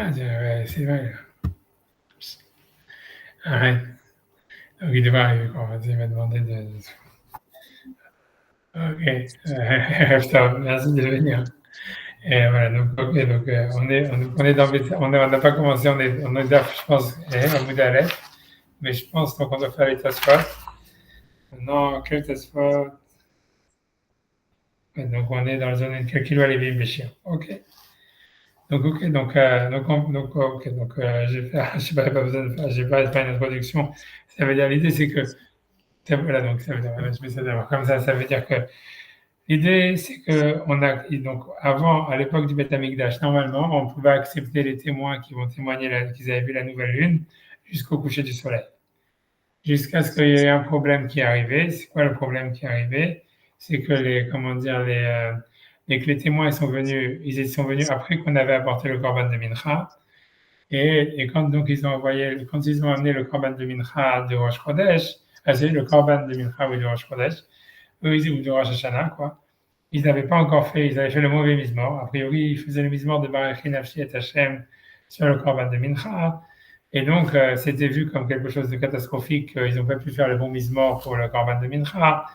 Ah, ouais, c'est vrai. Arrête. Donc, il devrait arriver, quoi. Il m'a demandé de. Ok. Top. Merci de venir. Et voilà, donc, ok, donc, on est dans, on n'a pas commencé, on est là, je pense, au bout d'Aleph, mais je pense donc on doit faire les Tosfot. Maintenant, quel Tosfot? Ouais, donc, on est dans la zone de calcul à les Béchir. Ok. Donc, ok, ok, donc, je vais faire, je n'ai pas besoin de faire, je vais pas faire une introduction. Ça veut dire, l'idée, c'est que, voilà, donc, ça veut dire, je mets ça d'abord comme ça veut dire que, l'idée, c'est que, donc, avant, à l'époque du Beth Amikdash, normalement, on pouvait accepter les témoins qui vont témoigner qu'ils avaient vu la nouvelle lune jusqu'au coucher du soleil. Jusqu'à ce qu'il y ait un problème qui est arrivé. C'est quoi le problème qui est arrivé? C'est que comment dire, que les témoins ils sont venus après qu'on avait apporté le korban de Mincha. Et quand donc quand ils ont amené le korban de Mincha de Rosh Chodesh, c'est le korban de Mincha ou de Rosh Chodesh, eux, ou de Rosh Hashanah, quoi. Ils n'avaient pas encore fait, ils avaient fait le mauvais mismor. A priori, ils faisaient le mismor de Baruch Nafshi et Hashem sur le korban de Mincha. Et donc, c'était vu comme quelque chose de catastrophique. Ils n'ont pas pu faire le bon mismor pour le korban de Mincha.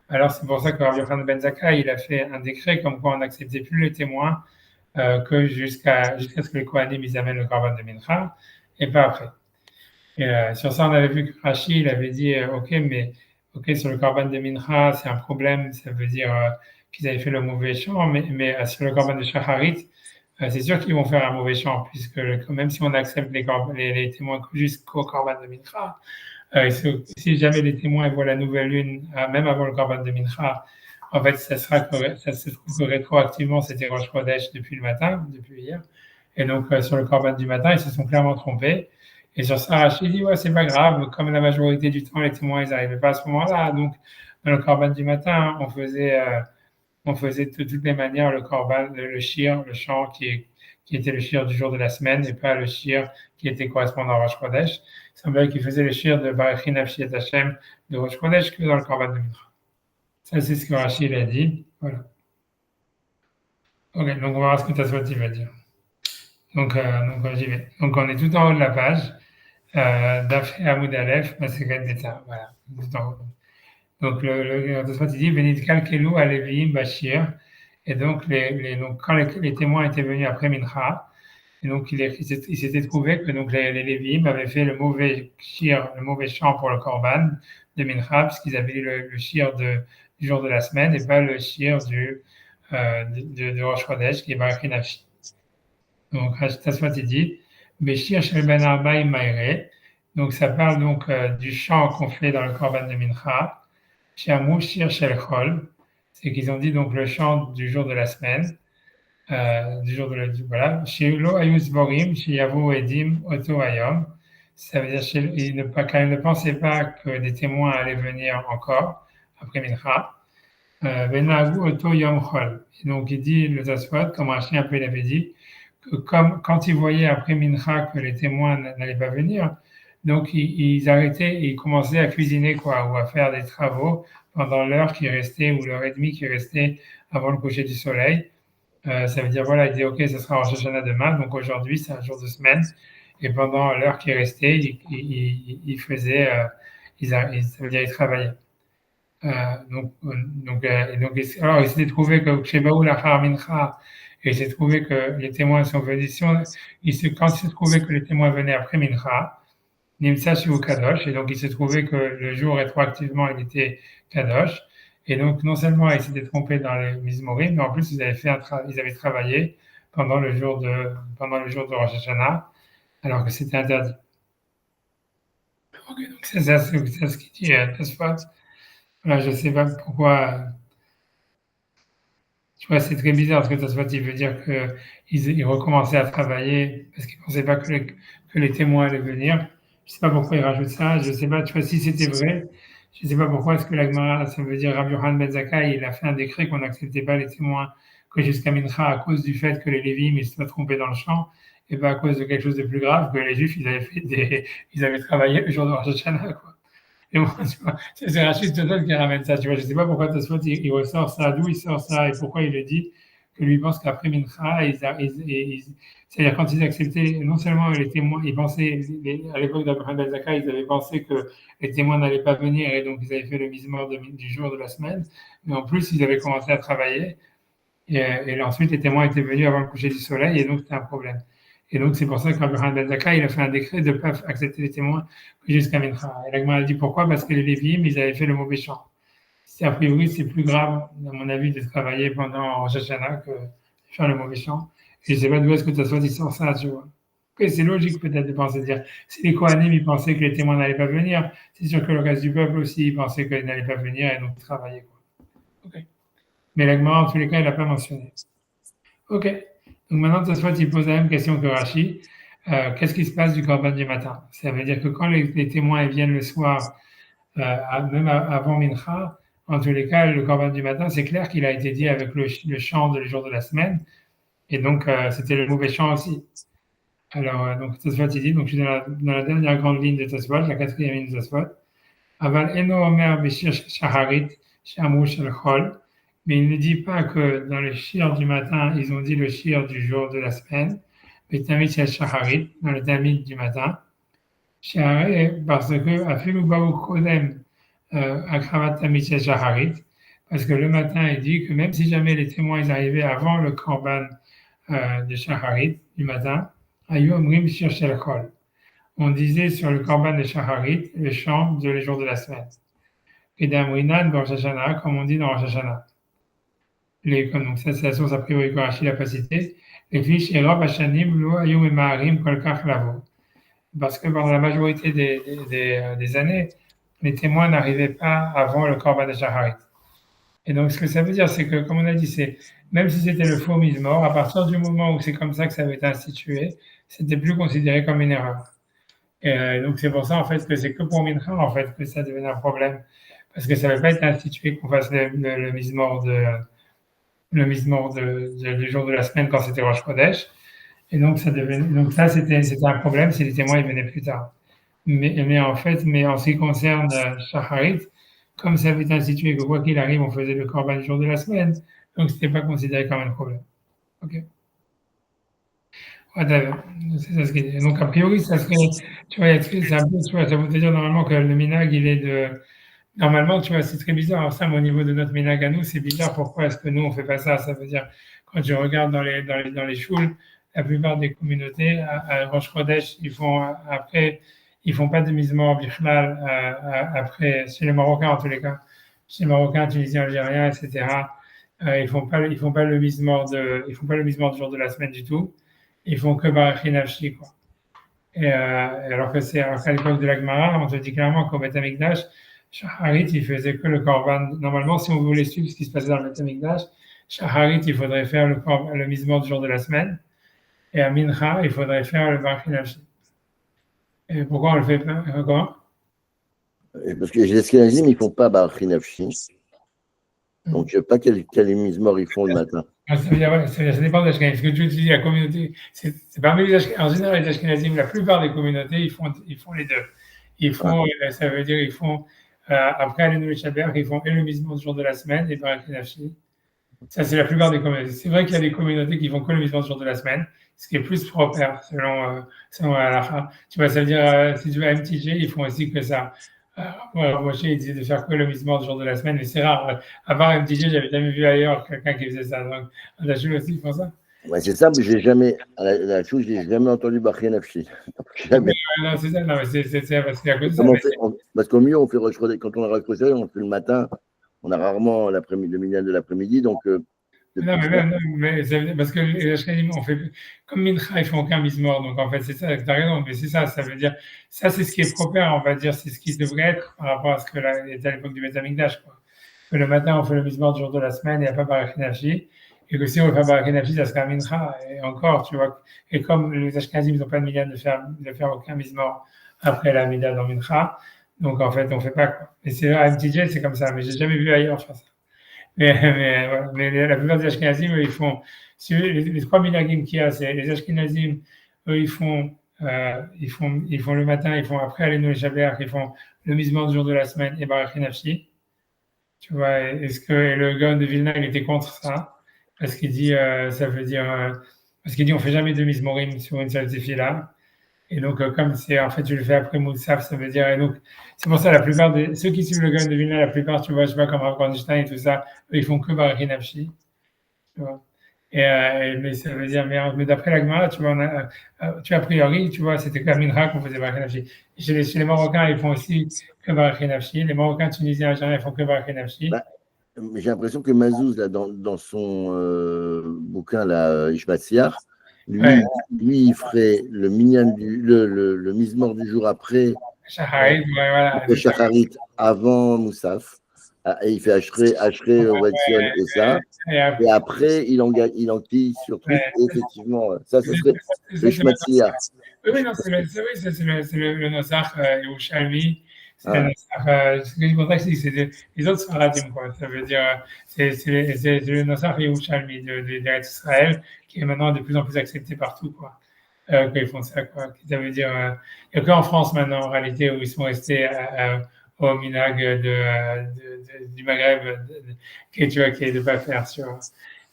Alors, c'est pour ça que Rabbi Yochanan ben Zakkai, il a fait un décret comme quoi on n'acceptait plus les témoins que jusqu'à ce que les Kohanim ils amènent le korban de Mincha et pas après. Et sur ça, on avait vu que Rashi, il avait dit, OK, mais OK, sur le korban de Mincha, c'est un problème, ça veut dire qu'ils avaient fait le mauvais chant, mais sur le korban de Shacharit, c'est sûr qu'ils vont faire un mauvais chant, puisque même si on accepte les témoins jusqu'au korban de Mincha, si jamais les témoins voient la nouvelle lune, même avant le korban de Mincha, en fait, ça se trouve que rétroactivement, c'était Rosh Chodesh depuis le matin, depuis hier. Et donc, sur le korban du matin, ils se sont clairement trompés. Et sur ça, Rachid dit, ouais, c'est pas grave, comme la majorité du temps, les témoins, ils n'arrivaient pas à ce moment-là. Donc, dans le korban du matin, on faisait de toutes les manières le korban, le shir, le chant qui était le shir du jour de la semaine et pas le shir qui était correspondant à Rosh Chodesh. Il semblait qu'il faisait le shir de Baruch Nafshi et Hashem de Rosh Chodesh que dans le korban de Mincha. Ça, c'est ce que Rachid a dit. Voilà. Ok, donc on va voir ce que Taswati va dire. Donc j'y vais. Donc, on est tout en haut de la page. D'après Hamoud Aleph, Maseket Beta. Voilà, tout en haut. Donc, le Tosfot il dit Benit Kalkelu Aleviim Bashir. Et donc, donc quand les témoins étaient venus après Mincha, et donc il s'était trouvé que donc, les Lévi'im avaient fait le mauvais shir, le mauvais chant pour le Korban de Mincha, parce qu'ils avaient lu le shir du jour de la semaine et pas le shir de Rosh Chodesh, qui est Baruch Nafshi. Donc, Tasmat il dit Beshir Shel Ben Arbaï Maïre. Donc, ça parle donc du chant qu'on fait dans le Korban de Mincha. Shiamou Shir Shel Chol. C'est qu'ils ont dit donc le chant du jour de la semaine, du jour de la. Voilà. Shilo Ayus Borim, Shiyavu Edim, Oto Ayom. Ça veut dire car ils ne pensaient pas que des témoins allaient venir encore après Mincha. Venagu Oto Yom Chol. Et donc, il dit le Tasfot, comme Rashi un peu l'avait dit, que comme quand ils voyaient après Mincha que les témoins n'allaient pas venir, donc ils arrêtaient et ils commençaient à cuisiner quoi, ou à faire des travaux pendant l'heure qui restait ou l'heure et demie qui restait avant le coucher du soleil. Ça veut dire voilà, ils disaient ok, ce sera Rosh Hashanah demain, donc aujourd'hui c'est un jour de semaine, et pendant l'heure qui restait, ils faisaient, ça veut dire ils travaillaient. Alors il s'était trouvé que chez Baoul Achar Mincha, et il s'est trouvé que les témoins sont venus, quand il s'est trouvé que les témoins venaient après Mincha, Nimsa Shivu Kadosh, et donc il s'est trouvé que le jour rétroactivement il était Kadosh, et donc non seulement ils s'étaient trompés dans les Mizmorim, mais en plus ils avaient travaillé pendant le jour de Rosh Hashanah, alors que c'était interdit. Ok, donc c'est ça ce qu'il dit Tosfot. Voilà, je ne sais pas pourquoi. Tu vois, c'est très bizarre parce que Tosfot, il veut dire qu'ils recommençaient à travailler parce qu'ils ne pensaient pas que les témoins allaient venir. Je ne sais pas pourquoi il rajoute ça. Je ne sais pas, tu vois, si c'était vrai, je ne sais pas pourquoi est-ce que la Gemara, ça veut dire Rabbi Yochanan ben Zakkai, il a fait un décret qu'on n'acceptait pas les témoins que jusqu'à Mincha à cause du fait que les Lévi'im, ils se soient trompés dans le champ et pas à cause de quelque chose de plus grave que les Juifs, ils avaient travaillé le jour de Rosh Hashanah, quoi. Et moi, tu vois, c'est Rachid Total qui ramène ça. Tu vois, je ne sais pas pourquoi Tosfot il ressort ça, d'où il sort ça et pourquoi il le dit que lui pense qu'après Mincha, c'est-à-dire quand ils acceptaient, non seulement les témoins, ils pensaient, à l'époque d'Abraham Ben Zakkai, ils avaient pensé que les témoins n'allaient pas venir et donc ils avaient fait le misement du jour de la semaine, mais en plus ils avaient commencé à travailler et ensuite les témoins étaient venus avant le coucher du soleil et donc c'était un problème. Et donc c'est pour ça qu'Abraham Ben Zakkai, il a fait un décret de ne pas accepter les témoins jusqu'à Mincha. Et l'Agma a dit pourquoi? Parce que les Lévi'im, ils avaient fait le mauvais chant. A priori, c'est plus grave, à mon avis, de travailler pendant Rosh Hashanah que de faire le mauvais chant. Et je ne sais pas d'où est-ce que tu as sorti ça, tu vois. Okay, c'est logique peut-être de penser dire, si les Kohanim ils pensaient que les témoins n'allaient pas venir, c'est sûr que le reste du peuple aussi ils pensaient qu'ils n'allaient pas venir et donc travailler. Quoi. Okay. Mais l'Agma, en tous les cas, il n'a pas mentionné. Ok. Donc maintenant, Tosfot, il pose la même question que Rashi. Qu'est-ce qui se passe du Korban du matin? Ça veut dire que quand les témoins viennent le soir, même avant Mincha, en tous les cas, le Korban du matin, c'est clair qu'il a été dit avec le chant de les jours de la semaine. Et donc, c'était le mauvais chant aussi. Alors, donc, Tosfot, il dit, donc je suis dans la dernière grande ligne de Tosfot, la quatrième ligne de Tosfot. Aval eno omer beshir shaharit, shamou shel chol. Mais il ne dit pas que dans le shir du matin, ils ont dit le shir du jour de la semaine. Mais tamid shel shaharit, dans le tamid du matin. Shaharit, parce que afilu baou kodem, akravat tamid shel shaharit. Parce que le matin, il dit que même si jamais les témoins ils arrivaient avant le korban de shaharit du matin, ayu omrim shir shel chol. On disait sur le korban de shaharit, le chant de les jours de la semaine. Et d'Amrinan dans Rosh Hashanah, comme on dit dans Rosh Hashanah. Donc ça, c'est la source a priori que Rashi n'a pas cité. Les fiches et Rob Hashanim, Lo Ayum et Maharim, Kolkach Lavo. Parce que pendant la majorité des années, les témoins n'arrivaient pas avant le korban de shaharit. Et donc, ce que ça veut dire, c'est que, comme on a dit, c'est même si c'était le faux mise-mort, à partir du moment où c'est comme ça que ça avait été institué, c'était plus considéré comme une erreur. Et donc, c'est pour ça, en fait, que c'est que pour Mincha, en fait, que ça devenait un problème. Parce que ça n'avait pas été institué qu'on fasse le mise-mort du jour de la semaine quand c'était Rosh Chodesh. Et donc, ça, c'était un problème si les témoins ils venaient plus tard. Mais en ce qui concerne Shacharit, comme ça avait été institué que quoi qu'il arrive, on faisait le korban du jour de la semaine, donc c'était pas considéré comme un problème. Ok. C'est ça ce qu'il dit. Donc, a priori, ça serait, tu vois, c'est un peu, tu vois, ça veut dire normalement que le minag, il est de, normalement, tu vois, c'est très bizarre. Alors ça, au niveau de notre minag à nous, c'est bizarre. Pourquoi est-ce que nous, on fait pas ça? Ça veut dire, quand je regarde dans les shuls, la plupart des communautés, à Rosh Chodesh, ils font pas de misement bichlal, après, chez les Marocains, en tous les cas. Chez les Marocains, Tunisiens, Algériens, etc. Ils font pas le misement du jour de la semaine du tout. Ils font que Barachi Nafshi, quoi. Alors qu'à l'époque de la Gemara, on te dit clairement qu'au Beth Amikdash, Shaharit, il faisait que le korban. Normalement, si on voulait suivre ce qui se passait dans le Beth Amikdash, Shaharit, il faudrait faire le misement du jour de la semaine. Et à Mincha, il faudrait faire le Barachi Nafshi. Et pourquoi on le fait pas? Comment? Parce que les Ashkenazim, ils font pas Barachi Nafshi. Donc, je ne sais pas quelle mise-mort ils font le matin. Ça dépend des Ashkenazim. Ce que tu dis, la communauté, c'est parmi les Ashkenazim. En général, les Ashkenazim, la plupart des communautés, ils font les deux. Ils font, ça veut dire, ils font, après Alenu Shaber, ils font et le misement du jour de la semaine et Barachi Nafshi. Ça, c'est la plupart des communautés. C'est vrai qu'il y a des communautés qui font que le misement du jour de la semaine, ce qui est plus propre, selon Halacha. Tu vois, ça veut dire, si tu vas à MTG, ils font aussi que ça. Moshe, il disait de faire que le misement du jour de la semaine, mais c'est rare. À part MTG, j'avais jamais vu ailleurs quelqu'un qui faisait ça. Donc, à la Choule aussi, ils font ça. Ouais, c'est ça, mais à la Choule, j'ai jamais entendu Barachi Nafshi. Jamais. Non, c'est ça, non, mais c'est parce qu'il y a que ça. Parce qu'au mieux, on fait quand on a Rosh Chodesh, on fait le matin. On a rarement le minyan de l'après-midi, donc. Non, mais parce que les Ashkenazim, on fait, comme Mincha, ils font aucun mismor, donc en fait, c'est ça, tu as raison, mais c'est ça veut dire, ça, c'est ce qui est propre, on va dire, c'est ce qui devrait être par rapport à ce que était à l'époque du Beth Amikdash, quoi. Que le matin, on fait le mismor du jour de la semaine, il n'y a pas Barachi Nafshi, et que si on fait Barachi Nafshi, ça sera Mincha, et encore, tu vois, et comme les Ashkenazim, ils n'ont pas de minyan de faire aucun mismor après la Mida dans Mincha, donc en fait, on ne fait pas, quoi. Et c'est à MTJ, c'est comme ça, mais j'ai jamais vu ailleurs faire ça. Mais la plupart des Ashkenazim, eux, ils font, les trois minagim qu'il y a, c'est les Ashkenazim, eux, ils font le matin, ils font après Alenu et Shaber, ils font le misement du jour de la semaine et Barachi Nafshi. Tu vois, et le Gaon de Vilna, il était contre ça. parce qu'il dit, ça veut dire, parce qu'il dit on fait jamais de mizmorim sur une seule tefila. Et donc, comme c'est, en fait, je le fais après Moussaf, ça veut dire, et donc, c'est pour ça, la plupart de ceux qui suivent le Gaon de Vilna, la plupart, tu vois, je sais pas, comme Rav Kornstein et tout ça, eux, ils font que Baruch Nafshi, tu vois. Mais ça veut dire, mais d'après la Gemara, tu vois, tu vois, a priori, tu vois, c'était comme Minra qu'on faisait Baruch Nafshi. Chez les Marocains, ils font aussi que Baruch Nafshi. Les Marocains, Tunisiens, Algériens, ils font que Baruch Nafshi. Bah, j'ai l'impression que Mazouz, là, dans son bouquin, là, Ishmat Siar, Ouais, lui, il ferait le minyan le Mizmor du jour après, Shacharit, ouais, voilà. après Shacharit, avant Moussaf. Et il fait Ashrei, Ovation et ça. Et après, Et après, il enquille sur truc. ouais, Et effectivement, ça, ce serait le ça, c'est le Ishmat Siar. oui, oui, non, c'est le Nosach Yerushalmi, c'est le Ah, Nosach, c'est pour ça que je dis que c'est les autres Sfaradim, quoi. Ça veut dire, c'est le Nosach Yerushalmi d'Eretz Israël, qui est maintenant de plus en plus accepté partout, quoi. Quand ils font ça, quoi. Ça veut dire, il n'y a qu'en France maintenant, en réalité, où ils sont restés au minag du Maghreb, qui, tu vois, qui est de ne pas faire, tu vois.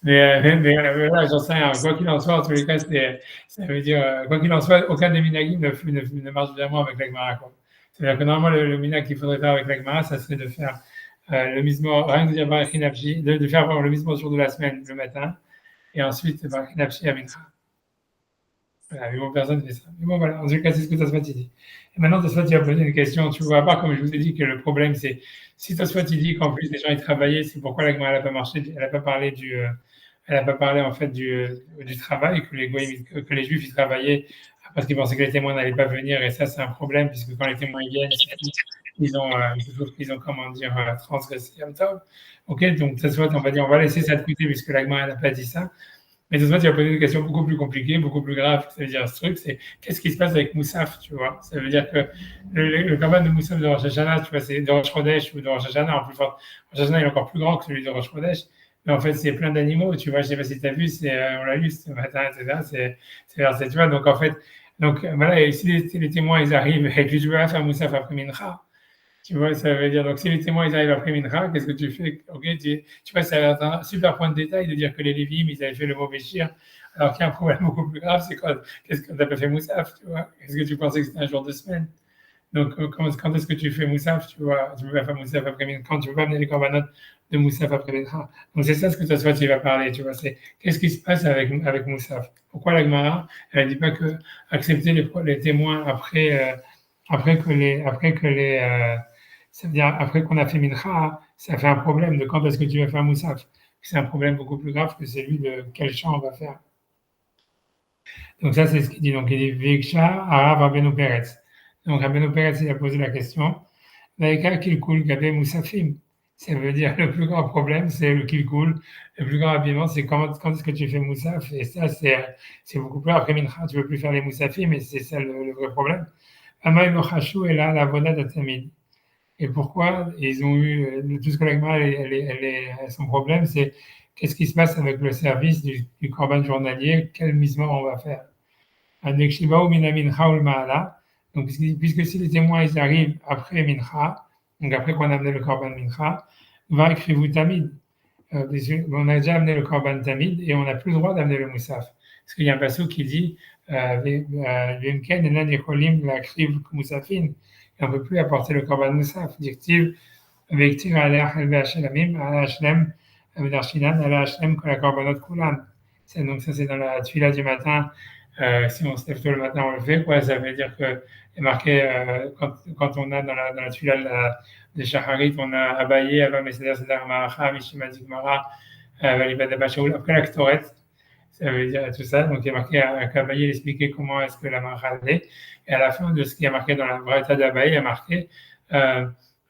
Mais là, j'en sais rien. Quoi qu'il en soit, en tous les cas, ça veut dire, quoi qu'il en soit, aucun des minagim ne marche vraiment avec la Gemara, quoi. C'est-à-dire que normalement, le minag qu'il faudrait faire avec la Gemara, ça serait de faire le mismo, rien que de dire Baruch Nafshi, de faire le mismo au jour de la semaine, le matin, et ensuite Baruch Nafshi à Mincha. Voilà, mais bon, personne ne fait ça. Mais bon, voilà, en tout cas, c'est ce que Tosfot dit. Et maintenant, Tosfot, tu vas poser une question. Tu vois, à part, comme je vous ai dit, que le problème, c'est si Tosfot, il dit qu'en plus, les gens, ils travaillaient, c'est pourquoi la Gemara, elle n'a pas marché, elle n'a pas parlé elle n'a pas parlé, en fait, du travail, que les Juifs, ils travaillaient parce qu'ils pensaient que les témoins n'allaient pas venir. Et ça, c'est un problème, puisque quand les témoins ils viennent, je trouve qu'ils ont, comment dire, transgressé un top. OK, donc, Tosfot, on va dire, on va laisser ça de côté, puisque la Gemara, n'a pas dit ça. Mais Tosfot, tu vas poser une question beaucoup plus compliquée, beaucoup plus grave. Ça veut dire ce truc, c'est qu'est-ce qui se passe avec Moussaf, tu vois? Ça veut dire que le corban de Moussaf de Rosh Hashanah, tu vois, c'est de Rosh Chodesh ou de Rosh Hashanah, en plus fort. Rosh Hashanah, il est encore plus grand que celui de Rosh Chodesh. Mais en fait, c'est plein d'animaux, tu vois. Je sais pas si tu as vu, on l'a lu ce matin, etc. Tu vois, donc en fait, donc voilà, et si les témoins, ils arrivent et que tu vas faire Moussaf après Mincha, tu vois, ça veut dire, donc si les témoins ils arrivent après Mincha, qu'est-ce que tu fais? Ok, tu vois, c'est un super point de détail de dire que les Lévim, ils avaient fait le mauvais shir, alors qu'il y a un problème beaucoup plus grave, c'est quoi? Qu'est-ce que tu n'as pas fait Moussaf, tu vois? Est-ce que tu pensais que c'était un jour de semaine? Donc, quand est-ce que tu fais Moussaf, tu vois? Tu ne peux pas faire Moussaf après Mincha, quand tu ne peux pas amener les corbanotes de Moussaf après Mincha. Donc, c'est ça ce que toi, tu vas parler, tu vois, c'est qu'est-ce qui se passe avec Moussaf? Pourquoi la Gemara, elle ne dit pas que accepter les témoins après que ça veut dire, après qu'on a fait Mincha, ça fait un problème de quand est-ce que tu vas faire Moussaf. C'est un problème beaucoup plus grave que celui de quel chant on va faire. Donc ça, c'est ce qu'il dit. Donc il dit Veksha Arav Rabbeinu Peretz. Donc Rabbeinu Peretz, il a posé la question. Laïka Kilkul Gabe Moussafim. Ça veut dire le plus grand problème, c'est le Kilkul. Le plus grand habillement, c'est quand est-ce que tu fais Moussaf. Et ça, c'est beaucoup plus après Mincha, tu ne veux plus faire les Moussafim, mais c'est ça le vrai problème. Amaï Mochachou est là, la Voda d'Atamid. Et pourquoi ils ont eu tout ce que la Gemara, son problème, c'est qu'est-ce qui se passe avec le service du corban journalier, quel misement on va faire. Donc, puisque si les témoins ils arrivent après Mincha, donc après qu'on a amené le corban Mincha, va écrire vous tamid. On a déjà amené le corban tamid et on n'a plus le droit d'amener le moussaf. Parce qu'il y a un passage qui dit et on ne peut plus apporter le korban moussaf. Directive, Vektir ala halve hashelamim, ala hashlem, v'darshinan, ala hashlem, kol korbanot kulan. Donc ça, c'est dans la tuila du matin. Si on se lève tôt le matin, on le fait. Quoi. Ça veut dire que est marqué, quand on a dans la tuila des Shacharit, on a abayé, Ava Meseder Sedar Maracha, Mishima Digmara, Valibad Abashaoul, après la Ktoret. Ça veut dire tout ça. Donc, il y a marqué à Kabaye, il expliquait comment est-ce que la Maracha est. Et à la fin de ce qui est marqué dans la Braïta d'Abaye, il y a marqué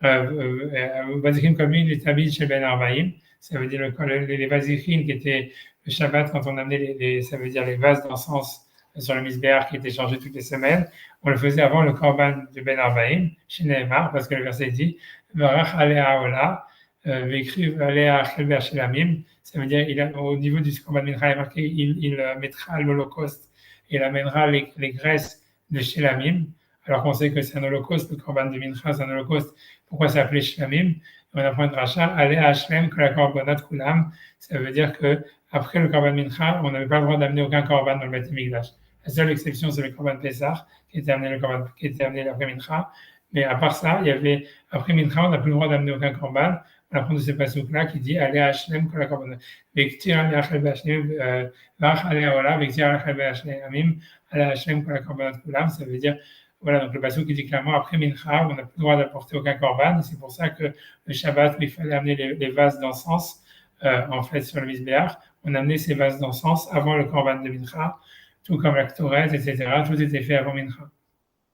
Vazichim Komin, les Tabid chez Ben Arbaïm. Ça veut dire les Vazichim qui étaient le Shabbat quand on amenait ça veut dire les vases d'encens sur le misbéar qui étaient changés toutes les semaines. On le faisait avant le Korban de Ben Arbaïm, chez Nehemar, parce que le verset dit Varach Alea Ola, Vekriv Alea Chelber Shelamim. Ça veut dire, au niveau du Korban Mincha, il est marqué, il mettra l'Holocauste et il amènera les graisses de Shelamim, alors qu'on sait que c'est un Holocauste, le Korban de Mincha, c'est un Holocauste. Pourquoi s'appeler Shelamim? On apprend de Racha, aller à Shlem que la Korbanot Kulam, ça veut dire que après le Korban Mincha, on n'avait pas le droit d'amener aucun Korban dans le Beth Mikdash. La seule exception, c'est le Korban Pessah, qui était amené après Mincha. Mais à part ça, il y avait, après Mincha, on n'a plus le droit d'amener aucun Korban. On apprend de ce passage-là qui dit allez à Hashem kol hakorban. Vektir allez Hashem b'Hashem, vach allez Ola, vektir allez b'Hashem amim, allez Hashem kol hakorbanot kulam. Ça veut dire, voilà, donc le passage qui dit clairement après Mincha, on n'a plus le droit d'apporter aucun Korban. C'est pour ça que le Shabbat, il fallait amener les vases d'encens, en fait, sur le Mizbeach. On amenait ces vases d'encens avant le Korban de Mincha, tout comme la Ktoret, etc. Tout était fait avant Mincha.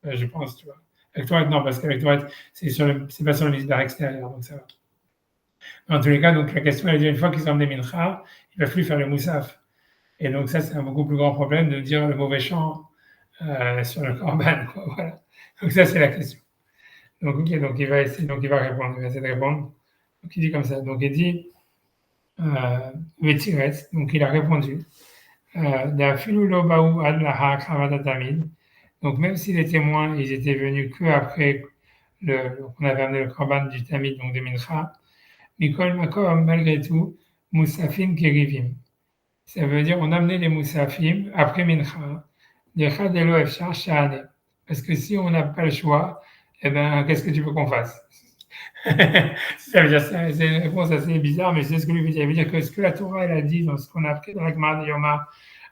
Je pense, tu vois. La Ktoret, non, parce que la Ktoret, c'est pas sur le Mizbeach extérieur, donc ça va. En tous les cas, donc la question, elle dit une fois qu'ils ont amené Mincha, il ne va plus faire le Moussaf. Et donc ça, c'est un beaucoup plus grand problème de dire le mauvais chant sur le Korban, quoi, voilà. Donc ça, c'est la question. Donc, ok, donc il va essayer, donc il va répondre, il va essayer de répondre. Donc il dit comme ça, donc il dit, donc il a répondu, donc même si les témoins, ils étaient venus que après qu'on avait amené le Korban du Tamid, donc de Mincha, Mikol Makom, malgré tout, Moussafim Kerivim. Ça veut dire on a amené les Moussafim après Mincha, Dechadelo Efshar Shahane. Parce que si on n'a pas le choix, eh ben, qu'est-ce que tu veux qu'on fasse? Ça veut dire, c'est une réponse assez bizarre, mais c'est ce que lui veut dire. Il veut dire que ce que la Torah elle a dit dans ce qu'on a appris dans la Gemara de Yoma,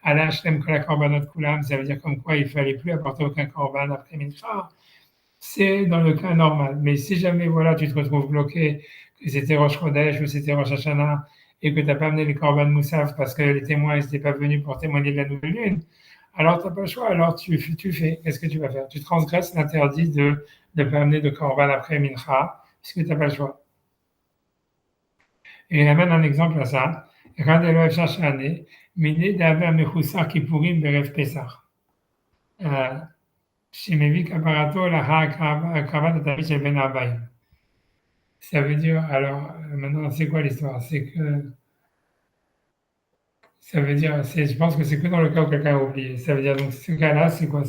Ala Hashem Kol HaKorbanot Kulam, ça veut dire comme quoi il ne fallait plus apporter aucun korban après Mincha. C'est dans le cas normal. Mais si jamais voilà, tu te retrouves bloqué, que c'était Rosh Chodesh ou c'était Rosh Hashanah, et que tu n'as pas amené les korban Moussaf parce que les témoins n'étaient pas venus pour témoigner de la nouvelle lune, alors tu n'as pas le choix. Alors tu fais. Qu'est-ce que tu vas faire? Tu transgresses l'interdit de ne pas amener de korban après Mincha, puisque tu n'as pas le choix. Et il amène un exemple à ça. Radelo Efshar Shahane, Mine Daver Mechoussar Kipurim Berev Pesach. Shemevi Kaparato Laha Kravat Atavit Shel Ben Arbaim. Ça veut dire, alors, maintenant, c'est quoi l'histoire? C'est que, ça veut dire, je pense que c'est que dans le cas où quelqu'un a oublié. Ça veut dire, donc, ce cas-là, c'est quoi?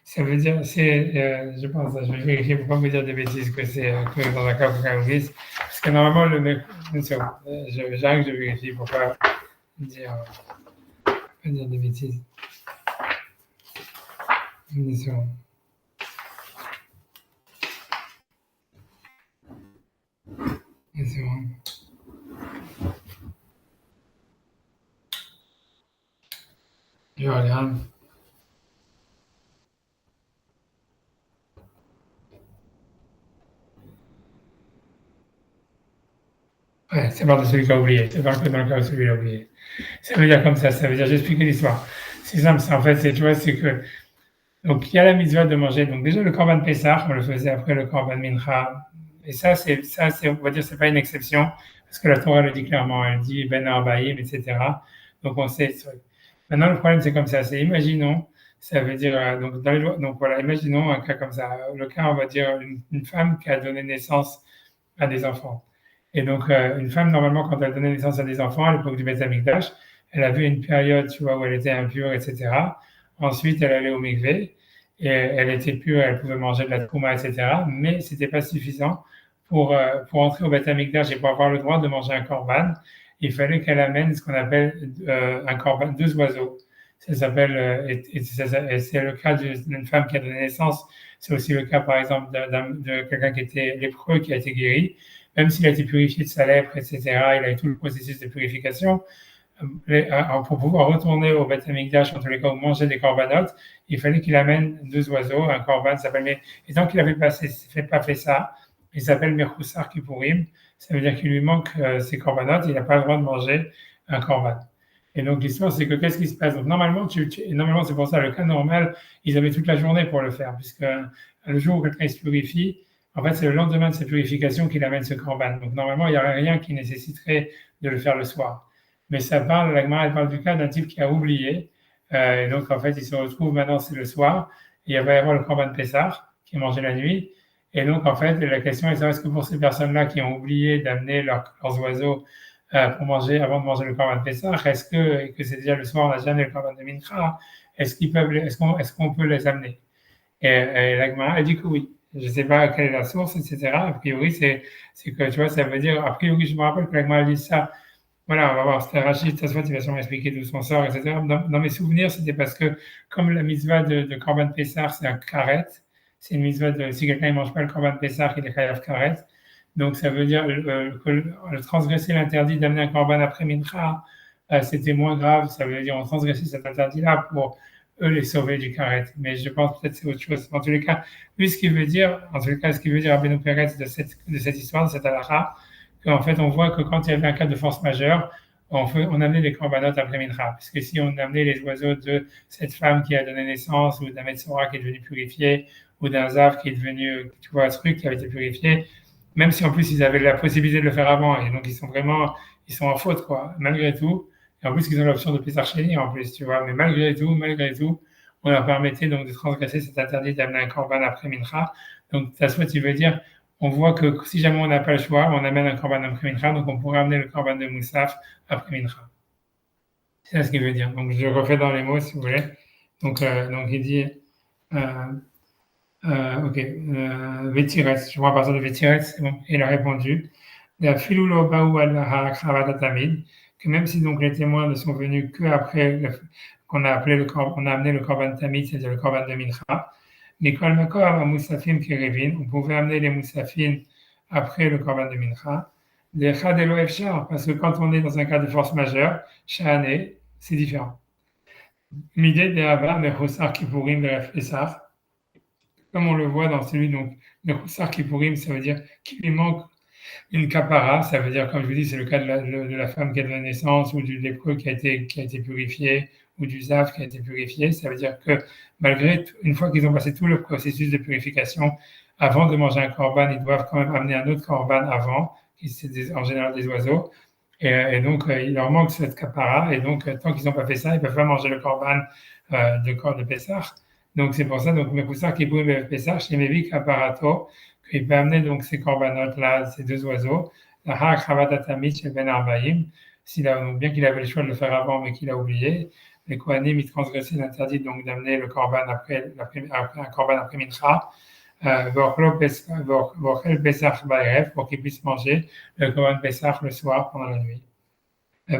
Ça veut dire, je pense, je vais vérifier pour pas vous dire des bêtises que c'est que dans un cas où quelqu'un a oublié. Parce que normalement, le mec, j'arrive, je vérifie pour pas dire des bêtises. Une seconde. Une seconde. Je regarde. Ouais, c'est pas de celui qui a oublié. C'est pas que dans le cas où celui qui a oublié. Ça veut dire comme ça. Ça veut dire, j'explique l'histoire. C'est simple. En fait, tu vois, c'est que, donc, il y a la mitzvah de manger. Donc, déjà, le Korban Pessah, on le faisait après le Korban Mincha. Et ça, on va dire, c'est pas une exception. Parce que la Torah le dit clairement. Elle dit Ben Arbaïm, etc. Donc, on sait. Maintenant, le problème, c'est comme ça. C'est, imaginons, ça veut dire, donc, dans les lois, donc voilà, imaginons un cas comme ça. Le cas, on va dire, une femme qui a donné naissance à des enfants. Et donc, une femme, normalement, quand elle donnait naissance à des enfants, à l'époque du Beth Amikdash, elle avait une période, tu vois, où elle était impure, etc. Ensuite, elle allait au mikvé, et elle était pure, elle pouvait manger de la trouma, etc. Mais c'était pas suffisant pour entrer au Beth Amikdash et pour avoir le droit de manger un korban. Il fallait qu'elle amène ce qu'on appelle un korban, 2 oiseaux. Ça s'appelle, et c'est le cas d'une femme qui a donné naissance. C'est aussi le cas, par exemple, de quelqu'un qui était lépreux, qui a été guéri. Même s'il a été purifié de sa lèpre, etc., il a eu tout le processus de purification. Pour pouvoir retourner au Beth Amikdash, en tous les cas, ou manger des corbanotes, il fallait qu'il amène 2 oiseaux. Un korban s'appelle, et tant qu'il n'avait pas fait ça, il s'appelle Mechoussar Kipurim. Ça veut dire qu'il lui manque ses corbanotes, il n'a pas le droit de manger un korban. Et donc, l'histoire, c'est que qu'est-ce qui se passe? Donc, normalement, normalement, c'est pour ça, le cas normal, ils avaient toute la journée pour le faire, puisque le jour où quelqu'un se purifie, en fait, c'est le lendemain de sa purification qu'il amène ce korban. Donc, normalement, il n'y aurait rien qui nécessiterait de le faire le soir. Mais ça parle, la Gemara, elle parle du cas d'un type qui a oublié. Et donc, en fait, il se retrouve maintenant, c'est le soir. Et il va y avoir le korban Pessah, qui est mangé la nuit. Et donc, en fait, la question est de savoir est-ce que pour ces personnes-là qui ont oublié d'amener leurs oiseaux pour manger, avant de manger le korban Pessah, est-ce que c'est déjà le soir, on n'a jamais le korban de Mincha, est-ce qu'on peut les amener? Et la Gemara, elle dit que oui. Je ne sais pas quelle est la source, etc. A priori, c'est que, tu vois, ça veut dire, a priori, je me rappelle que la Gemara dit ça Voilà, on va voir, c'était Rachid Tasvat, il va sûrement expliquer d'où son sort, etc. Dans mes souvenirs, c'était parce que, comme la mitzvah de Korban Pessah, c'est un karet, c'est une mitzvah de, si quelqu'un ne mange pas le Korban Pessah, il est chayav karet. Donc, ça veut dire que transgresser l'interdit d'amener un Korban après Mincha, c'était moins grave, ça veut dire on transgressait cet interdit-là pour eux les sauver du karet. Mais je pense peut-être que c'est autre chose. En tous les cas, lui, ce qu'il veut dire, en tous les cas, ce qu'il veut dire Rabbeinu Peretz de cette histoire, de cette halakha, qu'en fait, on voit que quand il y avait un cas de force majeure, on amenait les corbanotes après Mincha. Parce que si on amenait les oiseaux de cette femme qui a donné naissance, ou d'un Metzora qui est devenu purifié, ou d'un Zav qui est devenu, tu vois, ce truc qui avait été purifié, même si en plus ils avaient la possibilité de le faire avant, et donc ils sont en faute, quoi, malgré tout. Et en plus, ils ont l'option de Pessar Sheni, en plus, tu vois. Mais malgré tout, on leur permettait donc de transgresser cet interdit d'amener un korban après Mincha. Donc, ça soit, tu veux dire, on voit que si jamais on n'a pas le choix, on amène un korban après Mincha, donc on pourrait amener le korban de Moussaf après Mincha. C'est ça ce qu'il veut dire. Donc, je refais dans les mots, si vous voulez. Donc il dit, ok, Vétiret, je vois à partir de Vétiret, c'est bon, il a répondu, la filulo baou al tamid, que même si donc les témoins ne sont venus qu'après qu'on a amené le korban tamid, c'est-à-dire le korban de Mincha, Nikol Makor à Moussafim Kirevin, on pouvait amener les Moussafim après le korban de Mincha, les Chadelo Efshar, parce que quand on est dans un cas de force majeure, Shahane, c'est différent. Midé de Hava, Mechosar Kipurim, Beref Pesach, comme on le voit dans celui donc Mechosar Kipurim, ça veut dire qu'il lui manque une kapara, ça veut dire, comme je vous dis, c'est le cas de la femme qui a donné naissance, ou du lépreux qui a été purifié, ou du zav qui a été purifié. Ça veut dire que malgré, une fois qu'ils ont passé tout le processus de purification, avant de manger un korban, ils doivent quand même amener un autre korban avant, qui c'est en général des oiseaux. Et donc, il leur manque cette kapara, et donc, tant qu'ils n'ont pas fait ça, ils ne peuvent pas manger le korban de Pessah. Donc, c'est pour ça, donc, Mekoussar qui pouvait Pessah, chez Mevi Kaparato, qu'il peut amener donc ces corbanotes-là, ces deux oiseaux, la Ha'akravat chez Ben Arbaïm, bien qu'il avait le choix de le faire avant, mais qu'il a oublié, les Kohanim, ils transgressaient l'interdit donc d'amener le korban après un korban après Mincha, Vochel Pesach Baerev, pour qu'ils puissent manger le korban Pesach le soir pendant la nuit. Et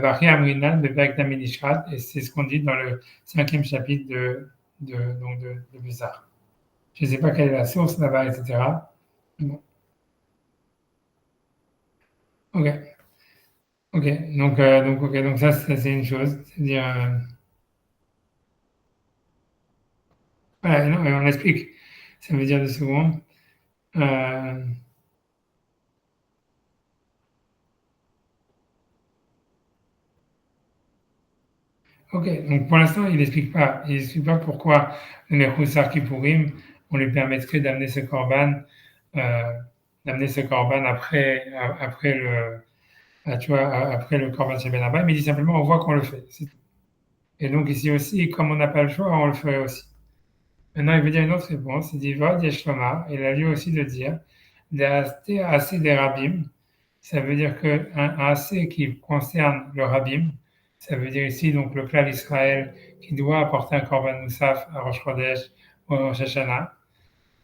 c'est ce qu'on dit dans le 5e chapitre de Pesach. Je ne sais pas quelle est la source là-bas, etc. Bon. Ok. Donc ça c'est une chose, c'est-à-dire, voilà, non, on explique. Ça veut dire 2 secondes. Ok, donc pour l'instant, il n'explique pas. Il n'explique pas pourquoi le Mechoussar Kippourim, on lui permettrait d'amener ce korban après le korban chez Ben Abba, mais il dit simplement on voit qu'on le fait. Et donc ici aussi, comme on n'a pas le choix, on le ferait aussi. Maintenant, il veut dire une autre réponse. Il dit Vod Yeshloma, il a lieu aussi de dire assez des rabbim. Ça veut dire qu'un assez qui concerne le rabbim, ça veut dire ici donc le clan d'Israël qui doit apporter un korban moussaf à Rosh Chodesh ou à Rosh Hashanah.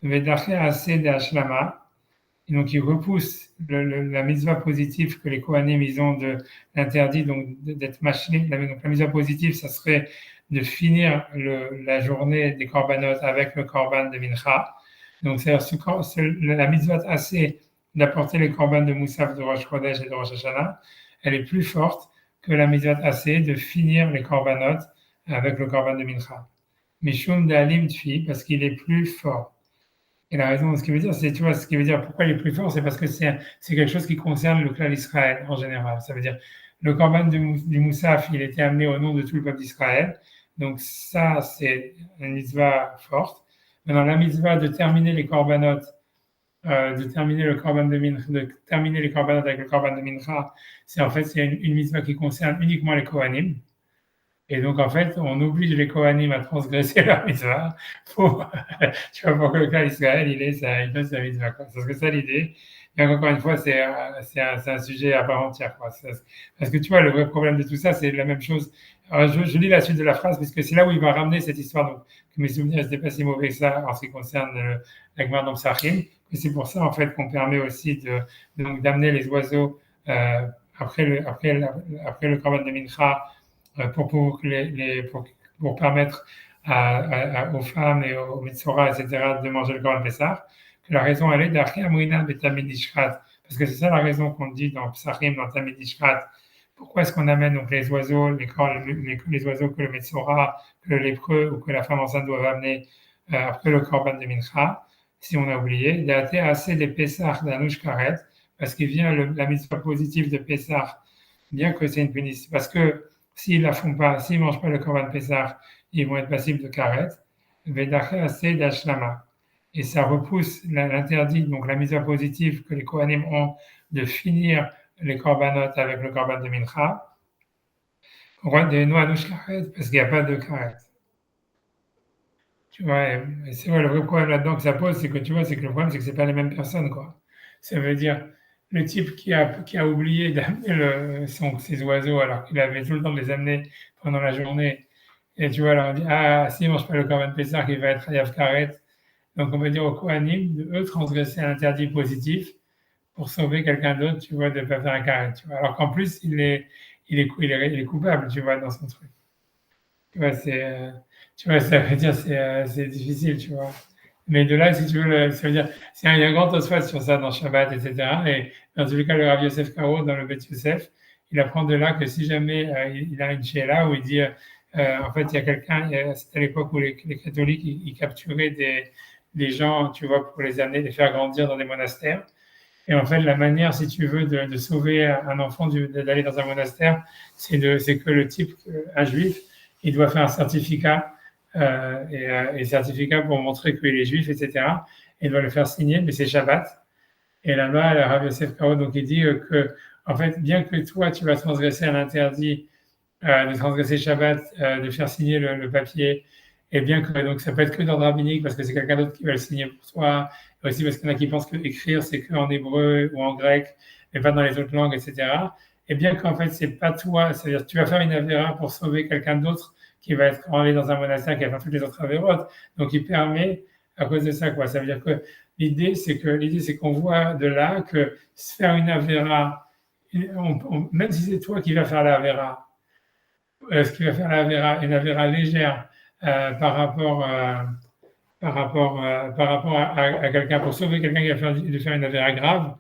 Vedaché assez des Hashlama, et donc il repousse la mitzvah positive que les Kohanim ils ont de l'interdit donc d'être mâché. Donc la mitzvah positive, ça serait de finir la journée des corbanotes avec le korban de Mincha. Donc c'est-à-dire la mitzvah assez d'apporter les korban de Moussaf de Rosh Chodesh et de Rosh Hashanah, elle est plus forte que la mitzvah assez de finir les corbanotes avec le korban de Mincha. Mishum d'Alim Tfi, parce qu'il est plus fort. Et la raison, ce qui veut dire, c'est, tu vois, ce qui veut dire pourquoi il est plus fort, c'est parce que c'est quelque chose qui concerne le clan d'Israël en général. Ça veut dire, le korban du Moussaf, il était amené au nom de tout le peuple d'Israël. Donc ça, c'est une mitzvah forte. Maintenant, la mitzvah de terminer les corbanotes, de terminer les corbanotes avec le korban de Mincha, c'est une mitzvah qui concerne uniquement les Kohanim. Et donc, en fait, on oblige les Kohanim à transgresser leur mitzvah pour que le cas d'Israël, il fasse sa mitzvah. Parce que ça, l'idée. Et encore une fois, c'est un sujet à part entière. Parce que tu vois, le vrai problème de tout ça, c'est la même chose. Alors, je lis la suite de la phrase, parce que c'est là où il va ramener cette histoire. Donc, que mes souvenirs n'étaient pas si mauvais que ça en ce qui concerne la Gemara dans Psachim. Et c'est pour ça, en fait, qu'on permet aussi d'amener les oiseaux après le Korban de Mincha, pour permettre aux femmes et aux Metzora, etc., de manger le Korban Pessah, que la raison elle est d'Achi Amrina Betamid Ishrat, parce que c'est ça la raison qu'on dit dans Psachim, dans Tamid Ishrat. Pourquoi est-ce qu'on amène donc les oiseaux, les oiseaux que le Metzora, que le lépreux ou que la femme enceinte doivent amener après le Korban de Mincha, si on a oublié, il a été assez des Pessah d'Anouch Karet, parce qu'il vient la mitzvah positive de Pessah, bien que c'est une punition, parce que s'ils la font pas, s'ils mangent pas le Korban Pessah, ils vont être passibles de Karet, Vedaché assez d'Ashlama. Et ça repousse l'interdit, donc la mitzvah positive que les Kohanim ont de finir les korbanot avec le korban de Mincha, parce qu'il n'y a pas de karet. Tu vois, et c'est vrai, le vrai problème là-dedans que ça pose, c'est que tu vois, c'est que le problème, c'est que c'est pas les mêmes personnes, quoi. Ça veut dire, le type qui a oublié d'amener ses oiseaux alors qu'il avait tout le temps de les amener pendant la journée, et tu vois, alors on dit, ah, s'il ne mange pas le korban Pessah, il va être hayav karet. Donc on va dire aux Kohanim de eux transgresser un interdit positif pour sauver quelqu'un d'autre, tu vois, de ne pas faire un karet, tu vois. Alors qu'en plus, il est coupable, tu vois, dans son truc. Tu vois, tu vois, ça veut dire c'est difficile, tu vois. Mais de là, si tu veux, ça veut dire, il y a un grand oswat sur ça dans Shabbat, etc. Et dans tous les cas, le Rav Yosef Karo, dans le Bet Yosef, il apprend de là que si jamais il a une sheila où il dit, en fait, il y a quelqu'un, c'était à l'époque où les catholiques, ils capturaient des gens, tu vois, pour les amener, les faire grandir dans des monastères. Et en fait, la manière, si tu veux, de sauver un enfant d'aller dans un monastère, c'est que le type, un juif, il doit faire un certificat, et certificat pour montrer qu'il est juif, etc. Et il doit le faire signer, mais c'est Shabbat. Et là-bas, le Rav Yosef Karo, donc il dit que, en fait, bien que toi, tu vas transgresser un interdit, de transgresser Shabbat, de faire signer le papier, et bien que donc ça peut être que d'ordre rabbinique parce que c'est quelqu'un d'autre qui va le signer pour toi, et aussi parce qu'il y en a qui pensent que écrire c'est que en hébreu ou en grec, mais pas dans les autres langues, etc. Et bien qu'en fait c'est pas toi, c'est-à-dire que tu vas faire une avéra pour sauver quelqu'un d'autre qui va être enlevé dans un monastère qui va faire toutes les autres avérotes, donc il permet à cause de ça quoi. Ça veut dire que l'idée c'est qu'on voit de là que se faire une avéra, même si c'est toi qui vas faire la avéra, ce qui va faire une avéra légère par rapport à quelqu'un, pour sauver quelqu'un qui va faire une avéra grave.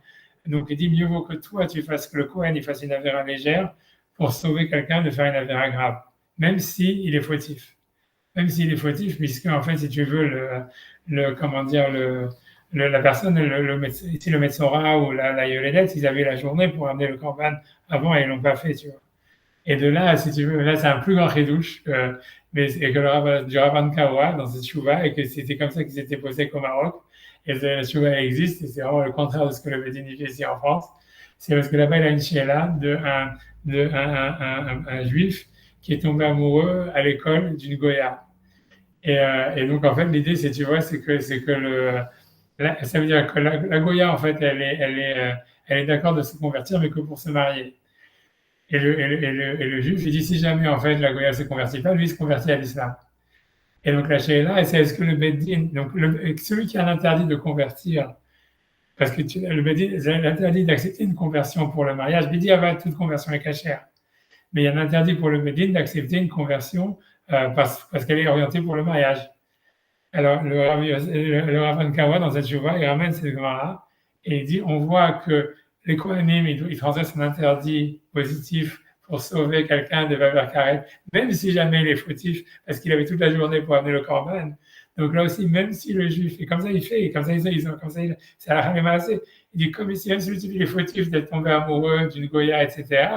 Donc il dit mieux vaut que toi tu fasses que le Kohen il fasse une avéra légère pour sauver quelqu'un de faire une avéra grave, même s'il est fautif. Même s'il est fautif, puisque en fait, si tu veux, comment dire, la personne, ici le Metzora ou la Yoledet, ils avaient la journée pour amener le Korban avant et ils l'ont pas fait, tu vois. Et de là, si tu veux, là, c'est un plus grand chidouche, et que du Rabban Kawa dans cette chouva, et que c'était comme ça qu'ils étaient posés qu'au Maroc. Et la chouva existe, et c'est vraiment le contraire de ce que le Bédine fait ici en France. C'est parce que là-bas, il a une sheila un juif qui est tombé amoureux à l'école d'une Goya. Et donc, en fait, l'idée, tu vois, c'est que ça veut dire que la Goya, en fait, elle est d'accord de se convertir, mais que pour se marier. Et le juif, il dit si jamais en fait la Goya ne se convertit pas, lui il se convertit à l'islam. Et donc la Sheila, c'est est-ce que le Beddin, donc celui qui a l'interdit de convertir, parce que le Beddin, l'interdit d'accepter une conversion pour le mariage, toute conversion est cachère. Mais il y a un interdit pour le Beddin d'accepter une conversion parce qu'elle est orientée pour le mariage. Alors le Rav Kawa dans cette chouva, il ramène cette Gemara et il dit on voit que les Kohanim, ils transgressent un interdit positif pour sauver quelqu'un de Baber Karet, même si jamais il est fautif, parce qu'il avait toute la journée pour amener le Korban. Donc là aussi, même si le juif, et comme ça il fait, et comme ça c'est à la Hamémassé, il dit comme si même si le type il est fautif d'être tombé amoureux d'une Goya, etc.,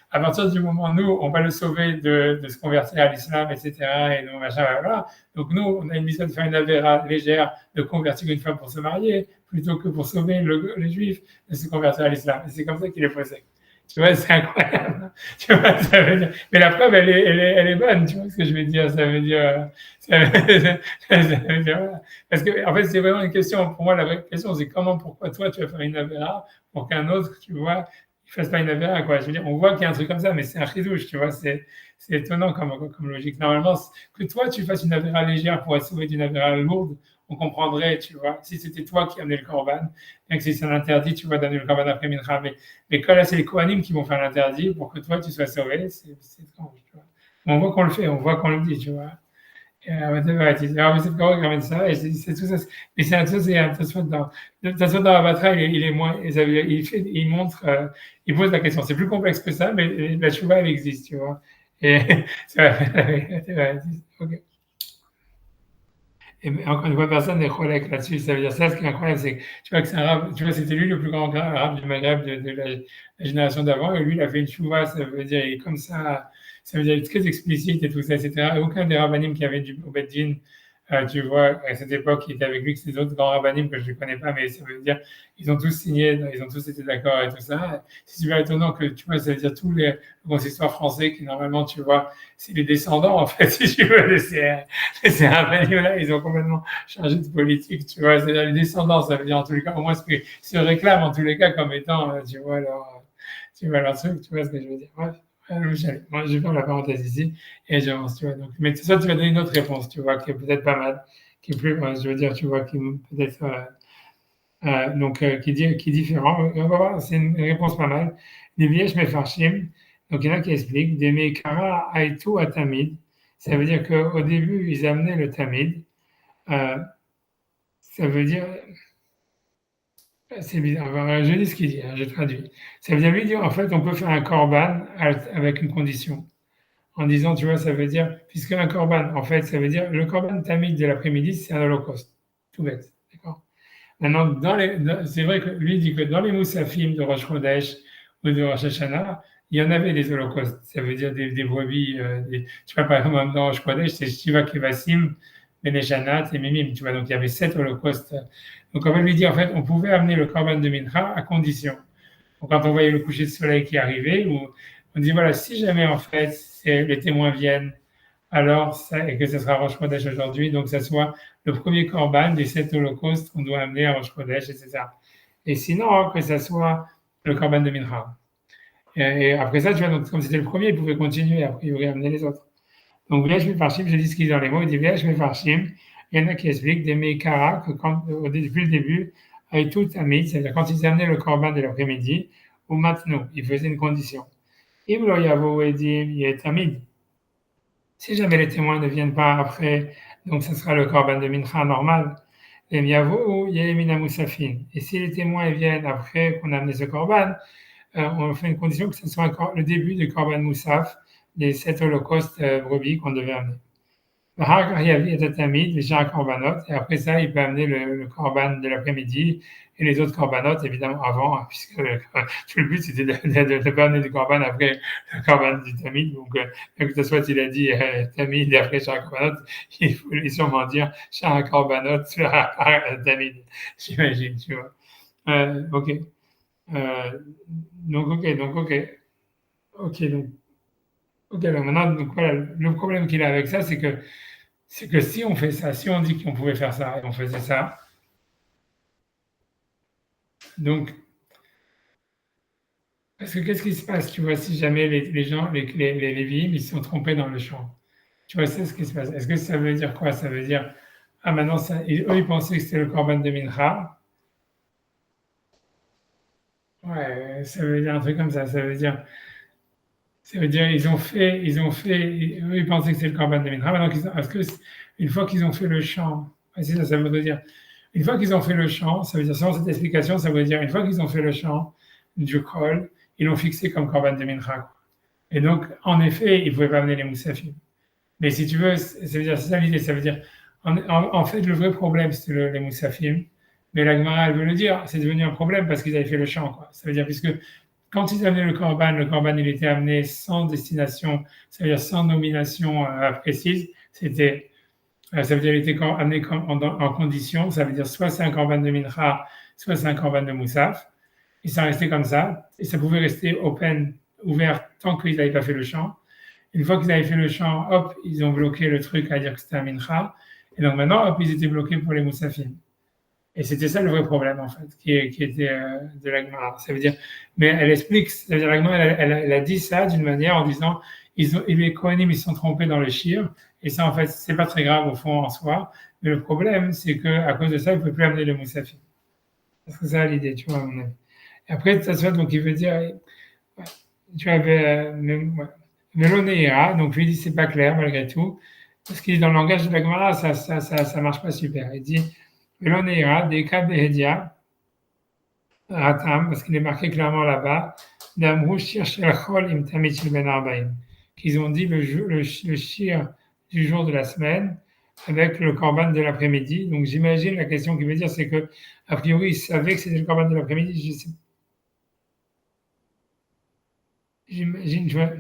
à partir du moment où nous, on va le sauver de se convertir à l'islam, etc., et donc machin, voilà. Donc nous, on a une mission de faire une avéra légère, de convertir une femme pour se marier, plutôt que pour sauver les juifs de se convertir à l'islam. Et c'est comme ça qu'il est posé. Tu vois, c'est incroyable. Tu vois, ça veut dire... Mais la preuve, elle est bonne. Tu vois ce que je veux dire? Ça veut dire, voilà. Parce que, en fait, c'est vraiment une question. Pour moi, la vraie question, c'est pourquoi toi, tu vas faire une avéra pour qu'un autre, tu vois, ne fassent pas une avéra, quoi. Je veux dire, on voit qu'il y a un truc comme ça, mais c'est un chidouche, tu vois, c'est étonnant comme logique. Normalement, que toi, tu fasses une avéra légère pour être sauvé d'une avéra lourde, on comprendrait, tu vois, si c'était toi qui amenais le korban, bien que si c'est un interdit, tu vas donner le korban après mincha, mais quand là, c'est les kohanim qui vont faire l'interdit pour que toi, tu sois sauvé, c'est étrange, tu vois. On voit qu'on le fait, on voit qu'on le dit, tu vois. Alors, c'est Garo qui ramène ça, et c'est tout ça. Mais c'est un truc, c'est un Tosfot dans Avatra, il est moins, il montre, il pose la question. C'est plus complexe que ça, mais la chouva, elle existe, tu vois. Et c'est vrai, ok. Et encore une fois, personne n'est cholèque là-dessus. Ça veut dire ça, ce qui est incroyable, c'est que tu vois que c'est un arabe, tu vois, c'était lui le plus grand arabe du Maghreb de la génération d'avant, et lui, il a fait une chouva, ça veut dire, il est comme ça veut dire, il est très explicite et tout ça, etc. Et aucun des rabbinim qui avait du au Beddin, tu vois, à cette époque, qui était avec lui, que ces autres grands rabbinim que je ne connais pas, mais ça veut dire, ils ont tous signé, ils ont tous été d'accord et tout ça. C'est super étonnant que, tu vois, ça veut dire tous les consistoires français qui, normalement, tu vois, c'est les descendants, en fait, si tu veux, ces rabbinim-là, ils ont complètement changé de politique, tu vois, c'est-à-dire les descendants, ça veut dire, en tous les cas, au moins, ce qu'ils se réclament, en tous les cas, comme étant, tu vois, leur truc, tu vois ce que je veux dire. Bref. Moi, je ferme la parenthèse ici et j'avance, tu vois. Donc, mais ça, tu vas donner une autre réponse, tu vois, qui est peut-être pas mal, qui est plus, je veux dire, tu vois, qui est peut-être, qui est différent. On va voir, c'est une réponse pas mal. Des vieilles mefarshim, donc il y en a qui expliquent, des mekara aitu à tamid, ça veut dire qu'au début, ils amenaient le tamid, euh, ça veut dire, c'est bizarre, enfin, je dis ce qu'il dit, hein, je traduis. Ça veut dire, lui dire, en fait, on peut faire un korban avec une condition. En disant, tu vois, ça veut dire, puisque un korban, en fait, ça veut dire, le korban tamid de l'après-midi, c'est un holocauste. Tout bête, d'accord? Maintenant, c'est vrai que lui dit que dans les moussafim de Rosh Chodesh ou de Rosh Hashanah, il y en avait des holocaustes. Ça veut dire des brebis, tu vois, par exemple, dans Rosh Chodesh, c'est Shiva Kevasim, Beneshanat et Mimim, tu vois, donc il y avait 7 holocaustes. Donc, on va lui dire, en fait, on pouvait amener le korban de Mincha à condition. Donc, quand on voyait le coucher de soleil qui arrivait, on dit, voilà, si jamais, en fait, les témoins viennent, alors, et que ce sera Rosh Chodesh aujourd'hui, donc ça soit le premier korban des 7 holocaustes qu'on doit amener à Rosh Chodesh, etc. Et sinon, que ça soit le korban de Mincha. Et après ça, tu vois, donc, comme c'était le premier, il pouvait continuer, après il aurait amené les autres. Donc, V'yesh Mefarshim, je dis ce qu'ils dans les mots, il dit V'yesh Mefarshim, il y en a qui expliquent des Meikara, que depuis le début, avec tout Tamid, c'est-à-dire quand ils amenaient le korban de l'après-midi, ou maintenant, ils faisaient une condition. Im lo yavo edim yeh Tamid. Si jamais les témoins ne viennent pas après, donc ce sera le korban de mincha normal. Et si les témoins viennent après qu'on a amené ce korban, on fait une condition que ce soit le début du korban moussaf, des 7 holocaustes brebis qu'on devait amener. Et après ça, il peut amener le korban de l'après-midi et les autres korbanot, évidemment, avant, puisque tout le but, c'était de ne pas amener du korban après le korban du tamid. Donc, que ce soit, il a dit tamid et après chaque korbanot, il faut sûrement dire chaque korbanot tamid, j'imagine, tu vois. Ok. Ok, alors maintenant, donc voilà, le problème qu'il a avec ça, c'est que si on fait ça, si on dit qu'on pouvait faire ça et on faisait ça, donc, parce que qu'est-ce qui se passe, tu vois, si jamais les gens, les Lévi'im, ils se sont trompés dans le champ, tu vois, c'est ce qui se passe. Est-ce que ça veut dire quoi? Ça veut dire, ah maintenant, eux, ils pensaient que c'était le korban de Mincha. Ouais, ça veut dire un truc comme ça veut dire, eux, ils pensaient que c'était le korban de Mincha. Maintenant, est-ce que, une fois qu'ils ont fait le champ, c'est ça, ça veut dire, une fois qu'ils ont fait le champ, ça veut dire, selon cette explication, ça veut dire, une fois qu'ils ont fait le champ du Kol, ils l'ont fixé comme korban de Mincha. Et donc, en effet, ils ne pouvaient pas amener les moussafim. Mais si tu veux, ça veut dire, c'est ça l'idée, ça veut dire, en fait, le vrai problème, c'était les moussafim. Mais la Gemara, elle veut le dire, c'est devenu un problème parce qu'ils avaient fait le champ, quoi. Ça veut dire, puisque quand ils amenaient le korban, il était amené sans destination, ça veut dire sans nomination précise. Ça veut dire qu'il était amené en condition, ça veut dire soit c'est un korban de mincha, soit c'est un korban de moussaf. Ils sont restés comme ça, et ça pouvait rester ouvert tant qu'ils n'avaient pas fait le champ. Une fois qu'ils avaient fait le champ, hop, ils ont bloqué le truc à dire que c'était un mincha. Et donc maintenant, hop, ils étaient bloqués pour les moussafim. Et c'était ça le vrai problème, en fait, qui était de la Gemara. Ça veut dire, mais elle explique, ça veut dire, la Gemara, elle a dit ça d'une manière en disant, les Kohanim, ils se sont trompés dans le shir, et ça, en fait, c'est pas très grave au fond en soi, mais le problème, c'est qu'à cause de ça, ils ne peuvent plus amener le Moussafim. C'est ça l'idée, tu vois, à mon avis. Et après, ça se fait, donc il veut dire, ouais, tu avais, Vélo Neira, donc lui dit, c'est pas clair malgré tout, parce qu'il est dans le langage de la Gemara, ça marche pas super. Il dit, Vélo Neira, Deka Behedia, Ratam, parce qu'il est marqué clairement là-bas, Damrou Shir Shel Chol Im Tamid Shel Ben Arbaim, qu'ils ont dit le shir du jour de la semaine avec le korban de l'après-midi. Donc j'imagine la question qu'il veut dire, c'est que a priori ils savaient que c'était le korban de l'après-midi. J'imagine, tu vois.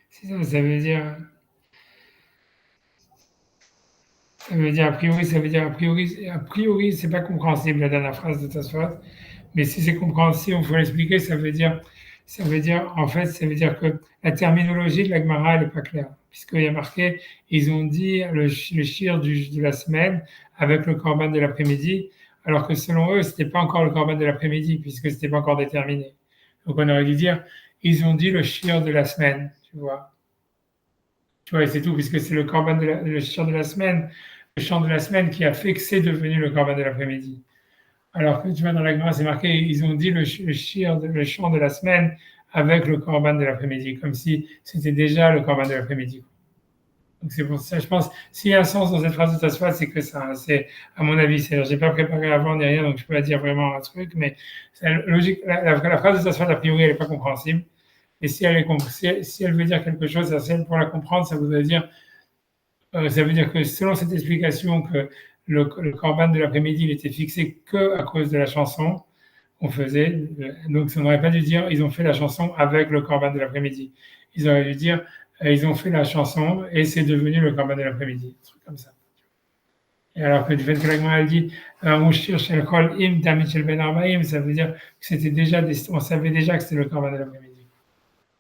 C'est ça, a priori, c'est pas compréhensible la dernière phrase de Tosfot. Mais si c'est compréhensible, il faut l'expliquer, en fait, ça veut dire que la terminologie de la Gemara, elle n'est pas claire. Puisqu'il y a marqué, ils ont dit le shir de la semaine avec le korban de l'après-midi, alors que selon eux, c'était pas encore le korban de l'après-midi, puisque c'était pas encore déterminé. Donc on aurait dû dire, ils ont dit le shir de la semaine, tu vois. Tu vois, et c'est tout, puisque c'est le korban le shir de la semaine, le chant de la semaine qui a fait que c'est devenu le korban de l'après-midi. Alors que tu vois, dans la Gemara, c'est marqué, ils ont dit le chant de la semaine avec le korban de l'après-midi, comme si c'était déjà le korban de l'après-midi. Donc c'est pour ça, je pense, s'il y a un sens dans cette phrase de Tosfot, c'est que ça, c'est, à mon avis, j'ai pas préparé avant ni rien, donc je peux pas dire vraiment un truc, mais c'est logique, la phrase de Tosfot, a priori, elle est pas compréhensible. Et si elle veut dire quelque chose, pour la comprendre, ça veut dire que selon cette explication que le korban de l'après-midi, il était fixé que à cause de la chanson qu'on faisait. Donc, ça n'aurait pas dû dire ils ont fait la chanson avec le korban de l'après-midi. Ils auraient dû dire ils ont fait la chanson et c'est devenu le korban de l'après-midi. Un truc comme ça. Et alors que du fait que la Gemara dit Mouchir shel kol im tamid shel ben arbaim, ça veut dire que c'était déjà, on savait déjà que c'était le korban de l'après-midi.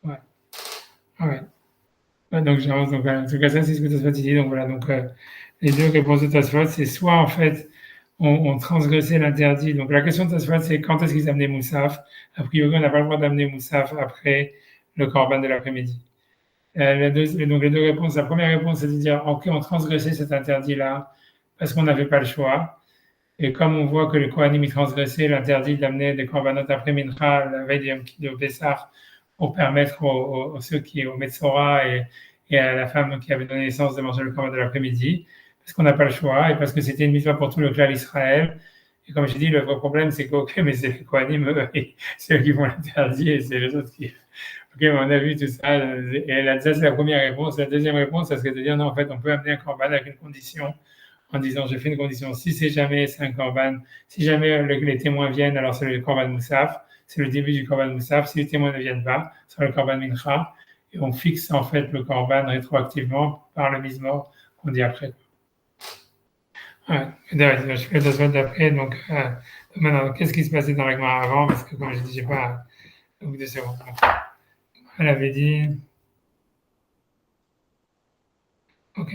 Ouais. Ouais. Ouais, donc, j'avance. Donc, en tout cas, ça, c'est ce que Tosfot dit. Donc, voilà. Donc, les deux réponses de Tosfot, c'est soit, en fait, on transgressait l'interdit. Donc, la question de Tosfot, c'est quand est-ce qu'ils amenaient Moussaf? A priori, on n'a pas le droit d'amener Moussaf après le korban de l'après-midi. Donc, les deux réponses. La première réponse, c'est de dire, OK, on transgressait cet interdit-là parce qu'on n'avait pas le choix. Et comme on voit que les Kohanim ils transgressaient l'interdit d'amener des korbanot après Mincha, la veille de Pessah, pour permettre ceux qui au Metzora et à la femme qui avait donné naissance de manger le korban de l'après-midi, parce qu'on n'a pas le choix et parce que c'était une mitzvah pour tout le clan d'Israël. Et comme j'ai dit, le vrai problème, c'est que, OK, mais c'est les Kohanim, c'est eux qui font l'interdit et c'est les autres qui. OK, on a vu tout ça. Et là, ça, c'est la première réponse. La deuxième réponse, ça serait de dire non, en fait, on peut amener un korban avec une condition en disant je fais une condition, si c'est un korban, si jamais les témoins viennent, alors c'est le korban Moussaf, c'est le début du korban Moussaf, si les témoins ne viennent pas, c'est le korban Mincha, et on fixe en fait le korban rétroactivement par le mizmor qu'on dit après. Ouais. Je fais la semaine d'après, donc maintenant, qu'est-ce qui se passait dans la Gemara avant, parce que comme je dis, j'ai pas au bout de secondes. Elle avait dit, ok.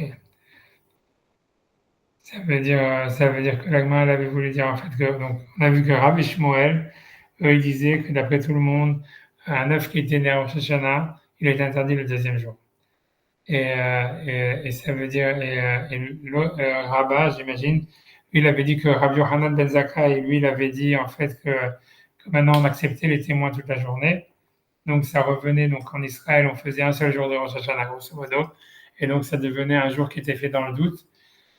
Ça veut dire que l'Agma, elle avait voulu dire en fait que, donc, on a vu que Rabbi Shmuel, eux, ils disaient que d'après tout le monde, un œuf qui était né à Rosh Hashanah, il est interdit le deuxième jour. Et ça veut dire, Rabbah, j'imagine, lui, il avait dit que Rabbi Yohanan ben Zakkai, lui, il avait dit en fait que maintenant on acceptait les témoins toute la journée. Donc ça revenait, donc en Israël, on faisait un seul jour de Rosh Hashanah, grosso modo. Et donc ça devenait un jour qui était fait dans le doute.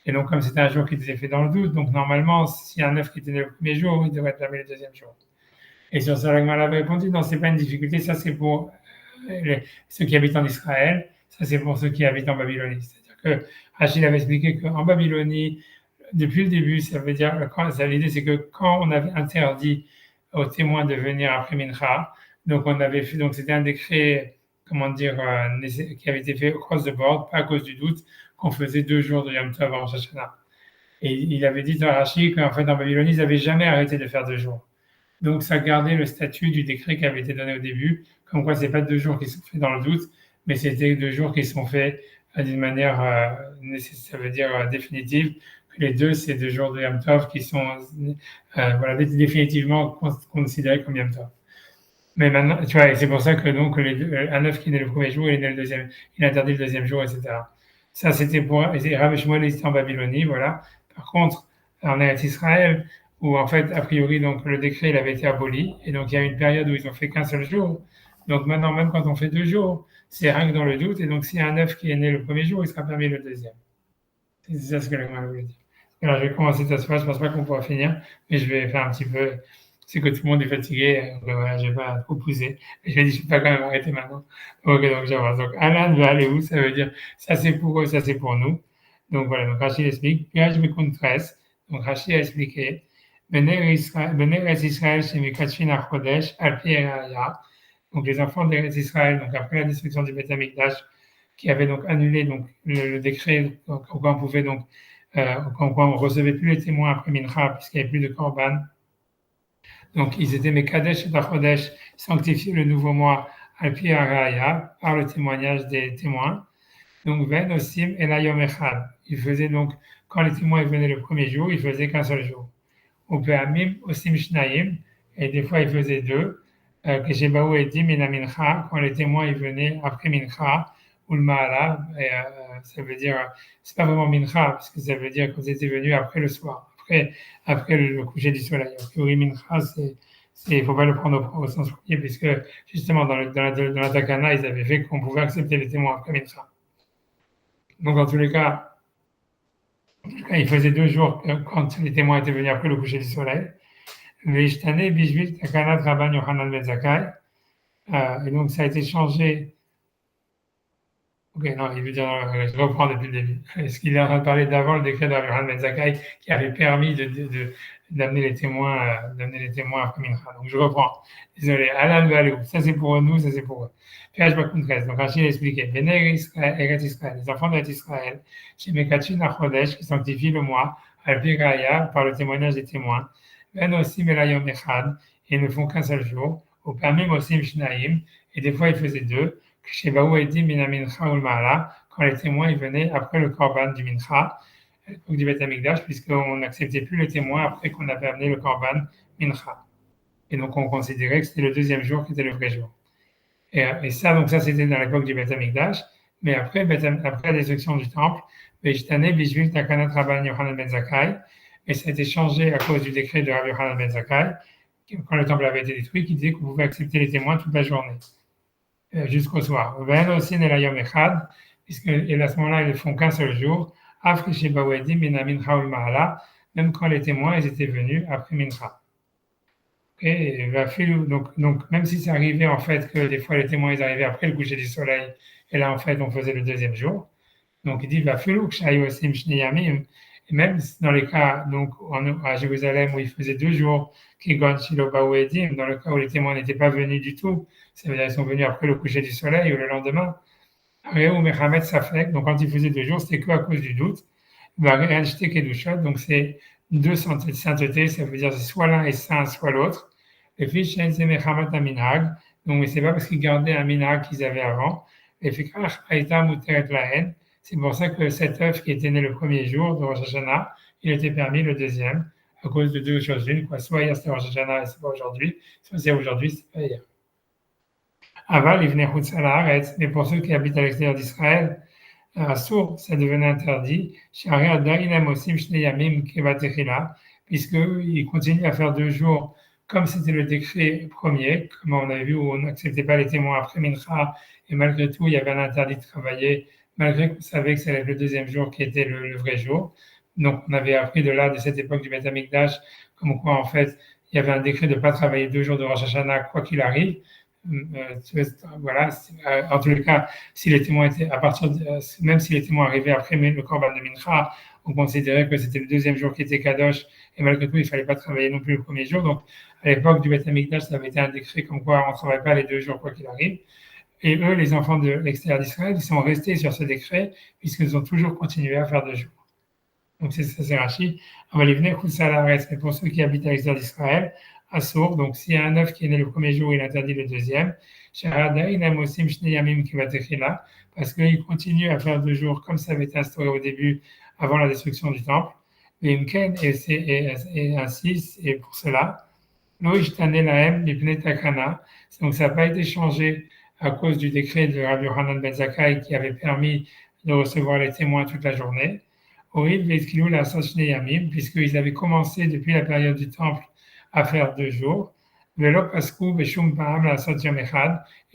Et donc, comme c'était un jour qui était fait dans le doute, donc normalement, s'il y a un œuf qui était né le premier jour, il devrait être lavé le deuxième jour. Et sur ça, l'Agma avait répondu, non, c'est pas une difficulté, ça c'est pour ceux qui habitent en Israël, ça c'est pour ceux qui habitent en Babylonie. C'est-à-dire que Rachid avait expliqué qu'en Babylonie, depuis le début, ça veut dire, l'idée c'est que quand on avait interdit aux témoins de venir après Mincha, donc on avait fait, donc c'était un décret, comment dire, qui avait été fait across the board, pas à cause du doute, qu'on faisait 2 jours de Yom Tov avant Rosh Hashanah. Et il avait dit dans Rashi qu'en fait, en Babylonie, ils n'avaient jamais arrêté de faire 2 jours. Donc, ça gardait le statut du décret qui avait été donné au début, comme quoi ce n'est pas 2 jours qui sont faits dans le doute, mais c'était 2 jours qui sont faits d'une manière, ça veut dire définitive, que les deux, c'est 2 jours de Yom Tov qui sont voilà, définitivement considérés comme Yom Tov. Mais maintenant, tu vois, et c'est pour ça que donc un œuf qui est né le premier jour, il est né le deuxième, il interdit le deuxième jour, etc. Ça, c'était pour Rav Shmuel était en Babylonie, voilà. Par contre, en Eretz Israël, où en fait, a priori, donc le décret il avait été aboli, et donc il y a une période où ils ont fait qu'un seul jour. Donc maintenant, même quand on fait 2 jours, c'est rien que dans le doute, et donc s'il y a un œuf qui est né le premier jour, il sera permis le deuxième. C'est ça ce que la Gemara voulait dire. Alors je vais commencer cette fois, je pense pas qu'on pourra finir, mais je vais faire un petit peu. C'est que tout le monde est fatigué, donc voilà, je vais pas trop pousser. Et je vais dire, je vais pas quand même arrêter maintenant. Ok, donc j'avance. Donc Alan va aller où? Ça veut dire, ça c'est pour eux, ça c'est pour nous. Donc voilà, donc Rachid explique. Puis là, je me compte 13. Donc Rachid a expliqué. Bener Israël, chez Mikachin Achodesh, Alpi Eraya. Donc les enfants d'Eretz Israël, donc après la destruction du Beth Amikdash, qui avait donc annulé donc le décret, donc, on pouvait donc quand on ne recevait plus les témoins après Mincha, puisqu'il n'y avait plus de Korban. Donc, ils étaient Mekadesh et Bachodesh, sanctifier le nouveau mois Alpi Araya, par le témoignage des témoins. Donc, Ven Osim et Layom Echad. Ils faisaient donc, quand les témoins venaient le premier jour, ils faisaient qu'un seul jour. Au Peamim, Osim Shnaim, et des fois ils faisaient deux. Que Shebaou et Dim et Mincha, quand les témoins ils venaient après Mincha, ou le Maala, ça veut dire, c'est pas vraiment Mincha, parce que ça veut dire qu'ils étaient venus après le soir, après le coucher du soleil. Oui, Mincha, il faut pas le prendre au sens premier, puisque justement dans la Takana, ils avaient fait qu'on pouvait accepter les témoins après Mincha. Donc en tous les cas, ils faisaient 2 jours quand les témoins étaient venus après le coucher du soleil. Veishtane Bishvil Takanat Rabban Yochanan ben Zakkai. Et donc ça a été changé. Ok, non, il veut dire, je reprends depuis le début. Est-ce qu'il est en train de parler d'avant le décret de Yochanan ben Zakkai qui avait permis d'amener les témoins après Mincha. Donc je reprends. Désolé. Alan Valou, ça c'est pour nous, ça c'est pour eux. Puis je me 13. Donc Rachid a expliqué. Béné Israël, les enfants d'Eretz Israël, chez Mekachin Achodesh, qui sanctifient le mois, Alpi Raya, par le témoignage des témoins. Ben aussi Melayom Echad, et ne font qu'un seul jour. Au permis aussi Shnaim, et des fois ils faisaient deux. Chez Baou Edim Minamincha ou Maala, quand les témoins ils venaient après le Korban du Mincha, à l'époque du Beth Amikdash, puisqu'on n'acceptait plus les témoins après qu'on avait amené le Korban Mincha. Et donc on considérait que c'était le deuxième jour qui était le vrai jour. Et ça, donc ça c'était dans l'époque du Beth Amikdash, mais après la destruction du temple, Vechtane Bishvil Takanat Rabban Yochanan ben Zakkai, et ça a été changé à cause du décret de Rabbi Yochanan ben Zakkai, quand le temple avait été détruit, qui disait qu'on pouvait accepter les témoins toute la journée, jusqu'au soir. Ben aussi Nelayom Echad, puisque et à ce moment-là, ils ne font qu'un seul jour, Afriché Bawedim Mina Mincha ul Mahala, même quand les témoins ils étaient venus après Mincha. Okay, donc même si ça arrivait en fait que des fois les témoins ils arrivaient après le coucher du soleil, et là en fait on faisait le deuxième jour. Donc il dit et même dans les cas donc à Jérusalem où il faisait 2 jours, dans le cas où les témoins n'étaient pas venus du tout, ça veut dire qu'ils sont venus après le coucher du soleil ou le lendemain. Donc quand il faisait 2 jours, c'était que à cause du doute. Donc c'est 2 saintetés, ça veut dire soit l'un est saint, soit l'autre. Les fiches, donc mais c'est pas parce qu'ils gardaient un minhag qu'ils avaient avant. C'est pour ça que cet œuf qui était né le premier jour de Rosh Hashanah, il était permis le deuxième, à cause de 2 choses. L'une, soit hier c'était Rosh Hashanah et c'est pas aujourd'hui, soit c'est aujourd'hui, c'est pas hier. Aval, il venait Chutz Haaretz, mais pour ceux qui habitent à l'extérieur d'Israël, Assour, ça devenait interdit, puisqu'ils continuent à faire 2 jours, comme c'était le décret premier, comme on avait vu, où on n'acceptait pas les témoins après Mincha, et malgré tout, il y avait un interdit de travailler, malgré qu'on savait que c'était le deuxième jour qui était le vrai jour. Donc, on avait appris de cette époque du Beth Amikdash, comme quoi, en fait, il y avait un décret de ne pas travailler 2 jours de Rosh Hashanah, quoi qu'il arrive. Voilà, en tous les cas, si les témoins étaient même si les témoins arrivaient après le Korban de Mincha, on considérait que c'était le deuxième jour qui était Kadosh, et malgré tout, il ne fallait pas travailler non plus le premier jour. Donc, à l'époque du Beth Amikdash, ça avait été un décret comme quoi on ne travaille pas les 2 jours, quoi qu'il arrive. Et eux, les enfants de l'extérieur d'Israël, ils sont restés sur ce décret, puisqu'ils ont toujours continué à faire 2 jours. Donc, c'est Rachi. On va les venir mais pour ceux qui habitent à l'extérieur d'Israël, Assour, donc s'il y a un œuf qui est né le premier jour, il interdit le deuxième. parce qu'ils continuent à faire 2 jours comme ça avait été instauré au début, avant la destruction du temple. Et ainsi, et pour cela, donc ça n'a pas été changé à cause du décret de Rabbi Yochanan ben Zakkai qui avait permis de recevoir les témoins toute la journée. Puisqu'ils avaient commencé depuis la période du temple à faire 2 jours. Et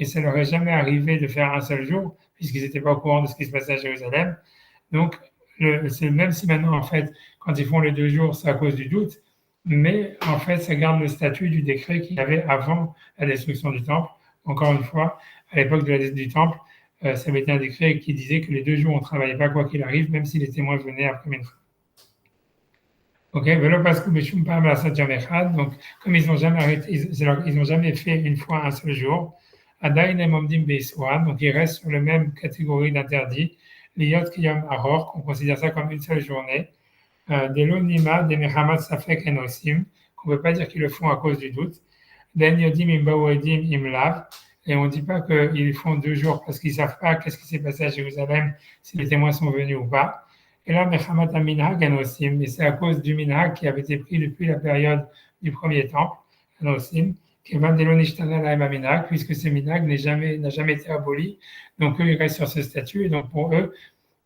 ça leur est jamais arrivé de faire un seul jour, puisqu'ils n'étaient pas au courant de ce qui se passait à Jérusalem. Donc, même si maintenant, en fait, quand ils font les 2 jours, c'est à cause du doute, mais en fait, ça garde le statut du décret qu'il y avait avant la destruction du temple. Encore une fois, à l'époque du temple, ça avait été un décret qui disait que les 2 jours, on ne travaillait pas quoi qu'il arrive, même si les témoins venaient après Mincha. Ok, donc comme ils n'ont jamais arrêté, ils n'ont jamais fait une fois un seul jour, donc ils restent sur la même catégorie d'interdits, l'iyot kiyom aror, qu'on considère ça comme une seule journée, des lonima, des mechamat safek enosim, qu'on ne peut pas dire qu'ils le font à cause du doute, den yodim imbaou edim imlav, et on ne dit pas qu'ils font 2 jours parce qu'ils ne savent pas qu'est-ce qui s'est passé à Jérusalem, si les témoins sont venus ou pas. Et là, mechamat minhag enosim, et c'est à cause du minhag qui avait été pris depuis la période du premier temple, enosim, puisque ce minhag n'a jamais été aboli, donc eux, ils restent sur ce statut, et donc pour eux,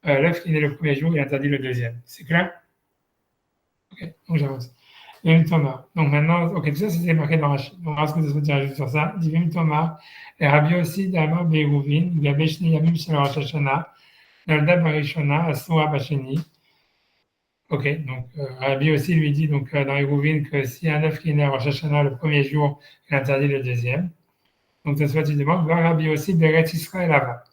l'œuf qui naît le premier jour, il interdit le deuxième. C'est clair? Ok, donc j'avance. Divim Thomas. Donc maintenant, ok, tout ça c'était marqué dans Rashi. Donc on va ce que ça se dire juste sur ça. Divim Thomas, et Rabbi aussi d'Amar Beiruvin, Gabe Shni Yamim Shel Rosh Hashanah, Nalda Barishona, Asura Basheni. Ok, donc Rabbi aussi lui dit donc dans Beiruvin que si un œuf qui est né à Rosh Hashanah le premier jour, il interdit le deuxième. Donc ça se fait, tu demandes, Rabbi aussi Beret Israël Ava.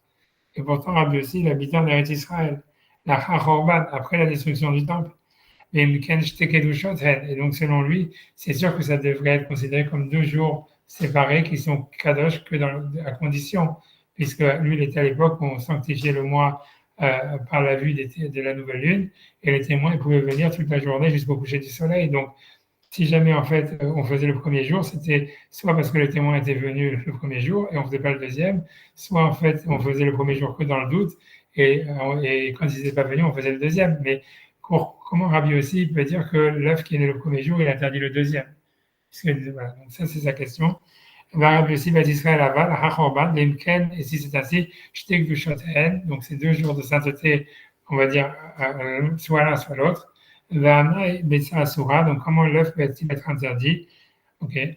Et pourtant Rabbi aussi, il habitait en Eretz Israël, la Chachorban, après la destruction du temple. Et donc, selon lui, c'est sûr que ça devrait être considéré comme 2 jours séparés qui sont kadosh que à condition, puisque lui, il était à l'époque où on sanctifiait le mois par la vue de la nouvelle lune, et les témoins pouvaient venir toute la journée jusqu'au coucher du soleil. Donc, si jamais en fait on faisait le premier jour, c'était soit parce que les témoins étaient venus le premier jour et on ne faisait pas le deuxième, soit en fait on faisait le premier jour que dans le doute, et quand ils n'étaient pas venus, on faisait le deuxième. Mais comment Rabbi aussi peut dire que l'œuf qui est né le premier jour, il interdit le deuxième? Voilà, donc ça c'est sa question. Rabbi aussi va Israël aval, hachorban, limken, et si c'est ainsi, shtek du shoten, donc c'est 2 jours de sainteté, on va dire soit l'un soit l'autre. Donc comment l'œuf peut-il être interdit? Ok. Et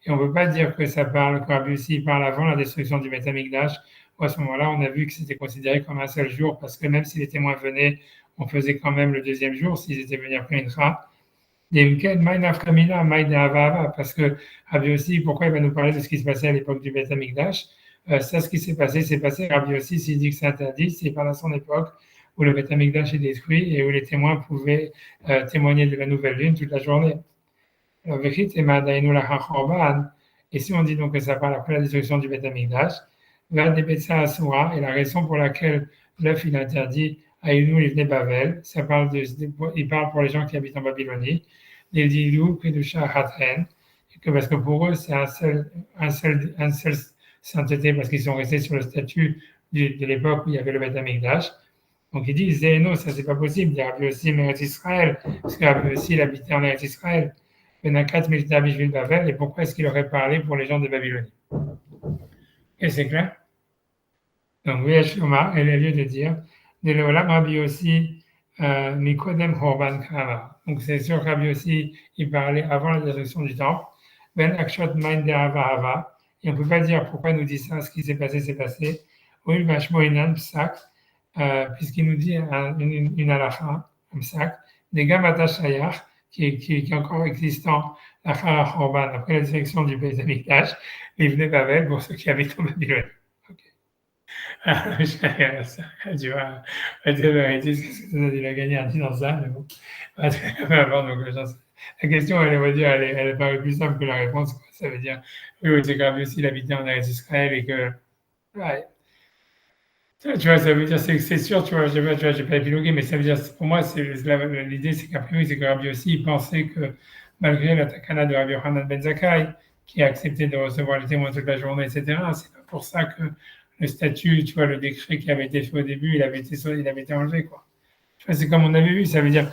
on ne peut pas dire que ça parle, que Rabbi aussi parle avant la destruction du Beth Amikdash. À ce moment-là, on a vu que c'était considéré comme un seul jour, parce que même si les témoins venaient, on faisait quand même le deuxième jour, s'ils étaient venus après Mincha. Parce que Rabbi aussi, pourquoi il va nous parler de ce qui se passait à l'époque du Beth Amikdash? Ça, ce qui s'est passé. Rabbi aussi, s'il dit que c'est interdit, c'est pendant son époque où le Beth Amikdash est détruit et où les témoins pouvaient témoigner de la nouvelle lune toute la journée. Et si on dit donc que ça parle après la destruction du Beth Amikdash, et la raison pour laquelle l'œuf il interdit à Inou Livne Bavel, il parle pour les gens qui habitent en Babylonie, les Dilou, Kedusha, Hatren, parce que pour eux c'est un seul sainteté parce qu'ils sont restés sur le statut de l'époque où il y avait le Beth Amikdash. Donc il dit Zéno, ça c'est pas possible. Il y a Rabbi aussi Eretz Israël, parce que Rabbi aussi il habitait en Eretz Israël. Et pourquoi est-ce qu'il aurait parlé pour les gens de Babylonie? Et c'est clair? Donc, oui, elle a lieu de dire, de l'Olam Rabbi aussi, Mikodem Horban Kama. Donc, c'est sûr que Rabbi aussi, il parlait avant la destruction du temple. Ben Akshot Main de Hava. Et on ne peut pas dire pourquoi il nous dit ça, ce qui s'est passé, c'est passé. Oui, Vashmo Inan Psak, puisqu'il nous dit une halakha, un psak, des Gamata Shayach, qui est encore existant, la Horban, après la destruction du Beth Amikdash, il venait Babel pour ceux qui habitent en Babylone. Tu vois, la vérité, c'est que il a gagné un petit dans ça, mais bon. La question, elle va dire, elle paraît plus simple que la réponse. Quoi. Ça veut dire, oui, c'est quand même aussi il habitait en Israël et que, ouais. Tu vois, ça veut dire, c'est sûr, tu vois, j'ai pas épilogué, mais ça veut dire, pour moi, l'idée, c'est qu'après, c'est que Rabbi aussi, il pensait que malgré la takana de Rabbi Yochanan ben Zakkai, qui a accepté de recevoir les témoins toute la journée, etc. C'est pas pour ça que le statut, tu vois, le décret qui avait été fait au début, il avait été enlevé, quoi. Tu vois, c'est comme on avait vu, ça veut dire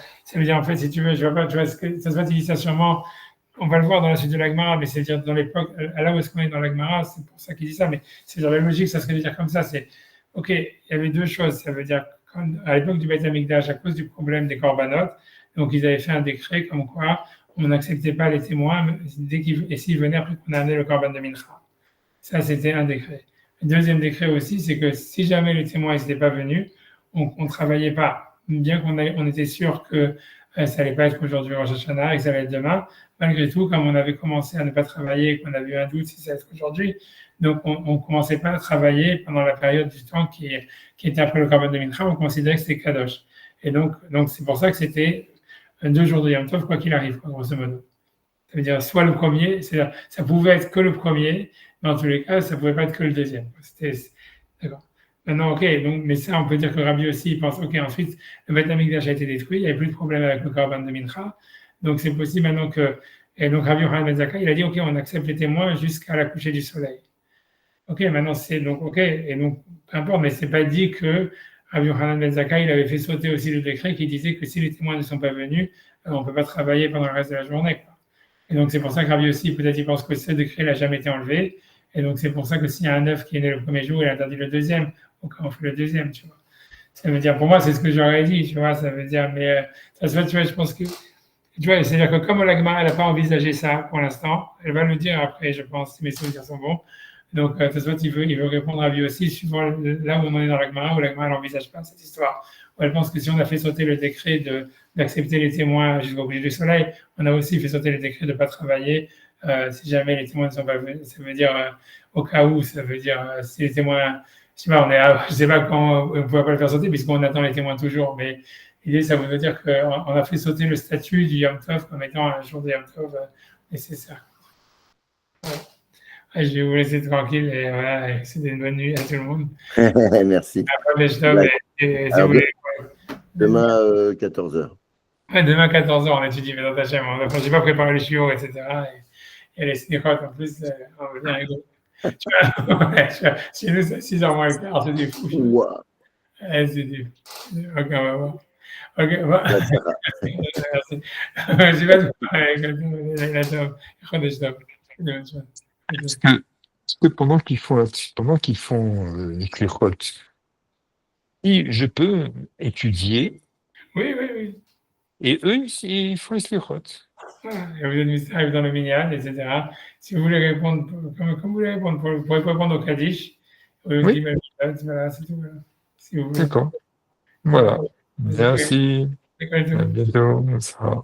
en fait, si tu veux, je vois pas, tu vois, ça se voit, tu dis ça sûrement, on va le voir dans la suite de l'Agmara, mais c'est-à-dire dans l'époque, là où est-ce qu'on est dans l'Agmara, c'est pour ça qu'il dit ça, mais c'est dans la logique, ça serait de dire comme ça, c'est, ok, il y avait deux choses, ça veut dire, à l'époque du Beit HaMikdash, à cause du problème des korbanot, donc ils avaient fait un décret comme quoi on n'acceptait pas les témoins et s'ils venaient après qu'on a amené le korban de Mincha. Ça, c'était un décret. Le deuxième décret aussi, c'est que si jamais les témoins n'étaient pas venus, on ne travaillait pas. Bien on était sûr que ça n'allait pas être aujourd'hui Rosh Hashanah et que ça allait être demain, malgré tout, comme on avait commencé à ne pas travailler, qu'on avait eu un doute si ça allait être aujourd'hui, donc on ne commençait pas à travailler pendant la période du temps qui était après le korban de Mincha, on considérait que c'était Kadosh. Et donc c'est pour ça que c'était 2 jours de Yom Tov, quoi qu'il arrive, grosso modo. Ça veut dire soit le premier, c'est-à-dire ça pouvait être que le premier, mais en tous les cas, ça ne pouvait pas être que le deuxième. D'accord. Maintenant, ok, donc, mais ça, on peut dire que Rabbi aussi, il pense, ok, ensuite, le Beit HaMikdash a été détruit, il n'y avait plus de problème avec le korban de Mincha, donc c'est possible maintenant que, et donc Rabbi Yochanan ben Zakkai, il a dit, ok, on accepte les témoins jusqu'à la coucher du soleil. Ok, maintenant c'est donc, ok, et donc, peu importe, mais c'est pas dit que Rabbi Yochanan ben Zakkai, il avait fait sauter aussi le décret qui disait que si les témoins ne sont pas venus, on ne peut pas travailler pendant le reste de la journée, quoi. Et donc, c'est pour ça que Rabbi aussi, peut-être, il pense que ce décret n'a jamais été enlevé. Et donc, c'est pour ça que s'il y a un œuf qui est né le premier jour, il interdit le deuxième. Donc, on fait le deuxième, tu vois. Ça veut dire, pour moi, c'est ce que j'aurais dit, tu vois. Ça veut dire, mais ça se fait, tu vois, je pense que, tu vois, c'est-à-dire que comme l'Agmara, elle n'a pas envisagé ça pour l'instant, elle va le dire après, je pense, si mes souvenirs sont bons. Donc, ça se fait, il veut répondre à lui aussi, suivant là où on est dans l'Agmara, où l'Agmara n'envisage pas cette histoire. Où elle pense que si on a fait sauter le décret d'accepter les témoins jusqu'au coucher du soleil, on a aussi fait sauter le décret de ne pas travailler si jamais les témoins ne sont pas venus. Ça veut dire au cas où, ça veut dire si les témoins, je sais pas quand on ne pouvait pas le faire sauter puisqu'on attend les témoins toujours, mais l'idée, ça veut dire qu'on a fait sauter le statut du Yom Tov comme étant un jour de Yom Tov nécessaire. Ouais, je vais vous laisser tranquille et voilà, c'était une bonne nuit à tout le monde. Merci. Si vous voulez, demain, 14h. Ouais, demain, 14h, on étudie Médot Hachem. Je n'ai pas préparé les chiots, etc. Et les snicotes, en plus, on va bien rigoler. Chez nous, c'est 6h moins le quart, c'est du fou. Wow. Ouais, c'est du fou. Ok, on va voir. Ok, bon. Merci. Je vais te parler. Est-ce que pendant qu'ils font les clérotes, si je peux étudier, Oui. et eux, ils font les clérotes. Voilà. Et vous êtes mystérieux dans le minyan, etc. Si vous voulez répondre, comme vous voulez répondre, vous pouvez répondre au Kaddish, Oui. voilà, c'est tout. Voilà. Si vous voulez. D'accord. Voilà. Merci. À bientôt. Bonsoir.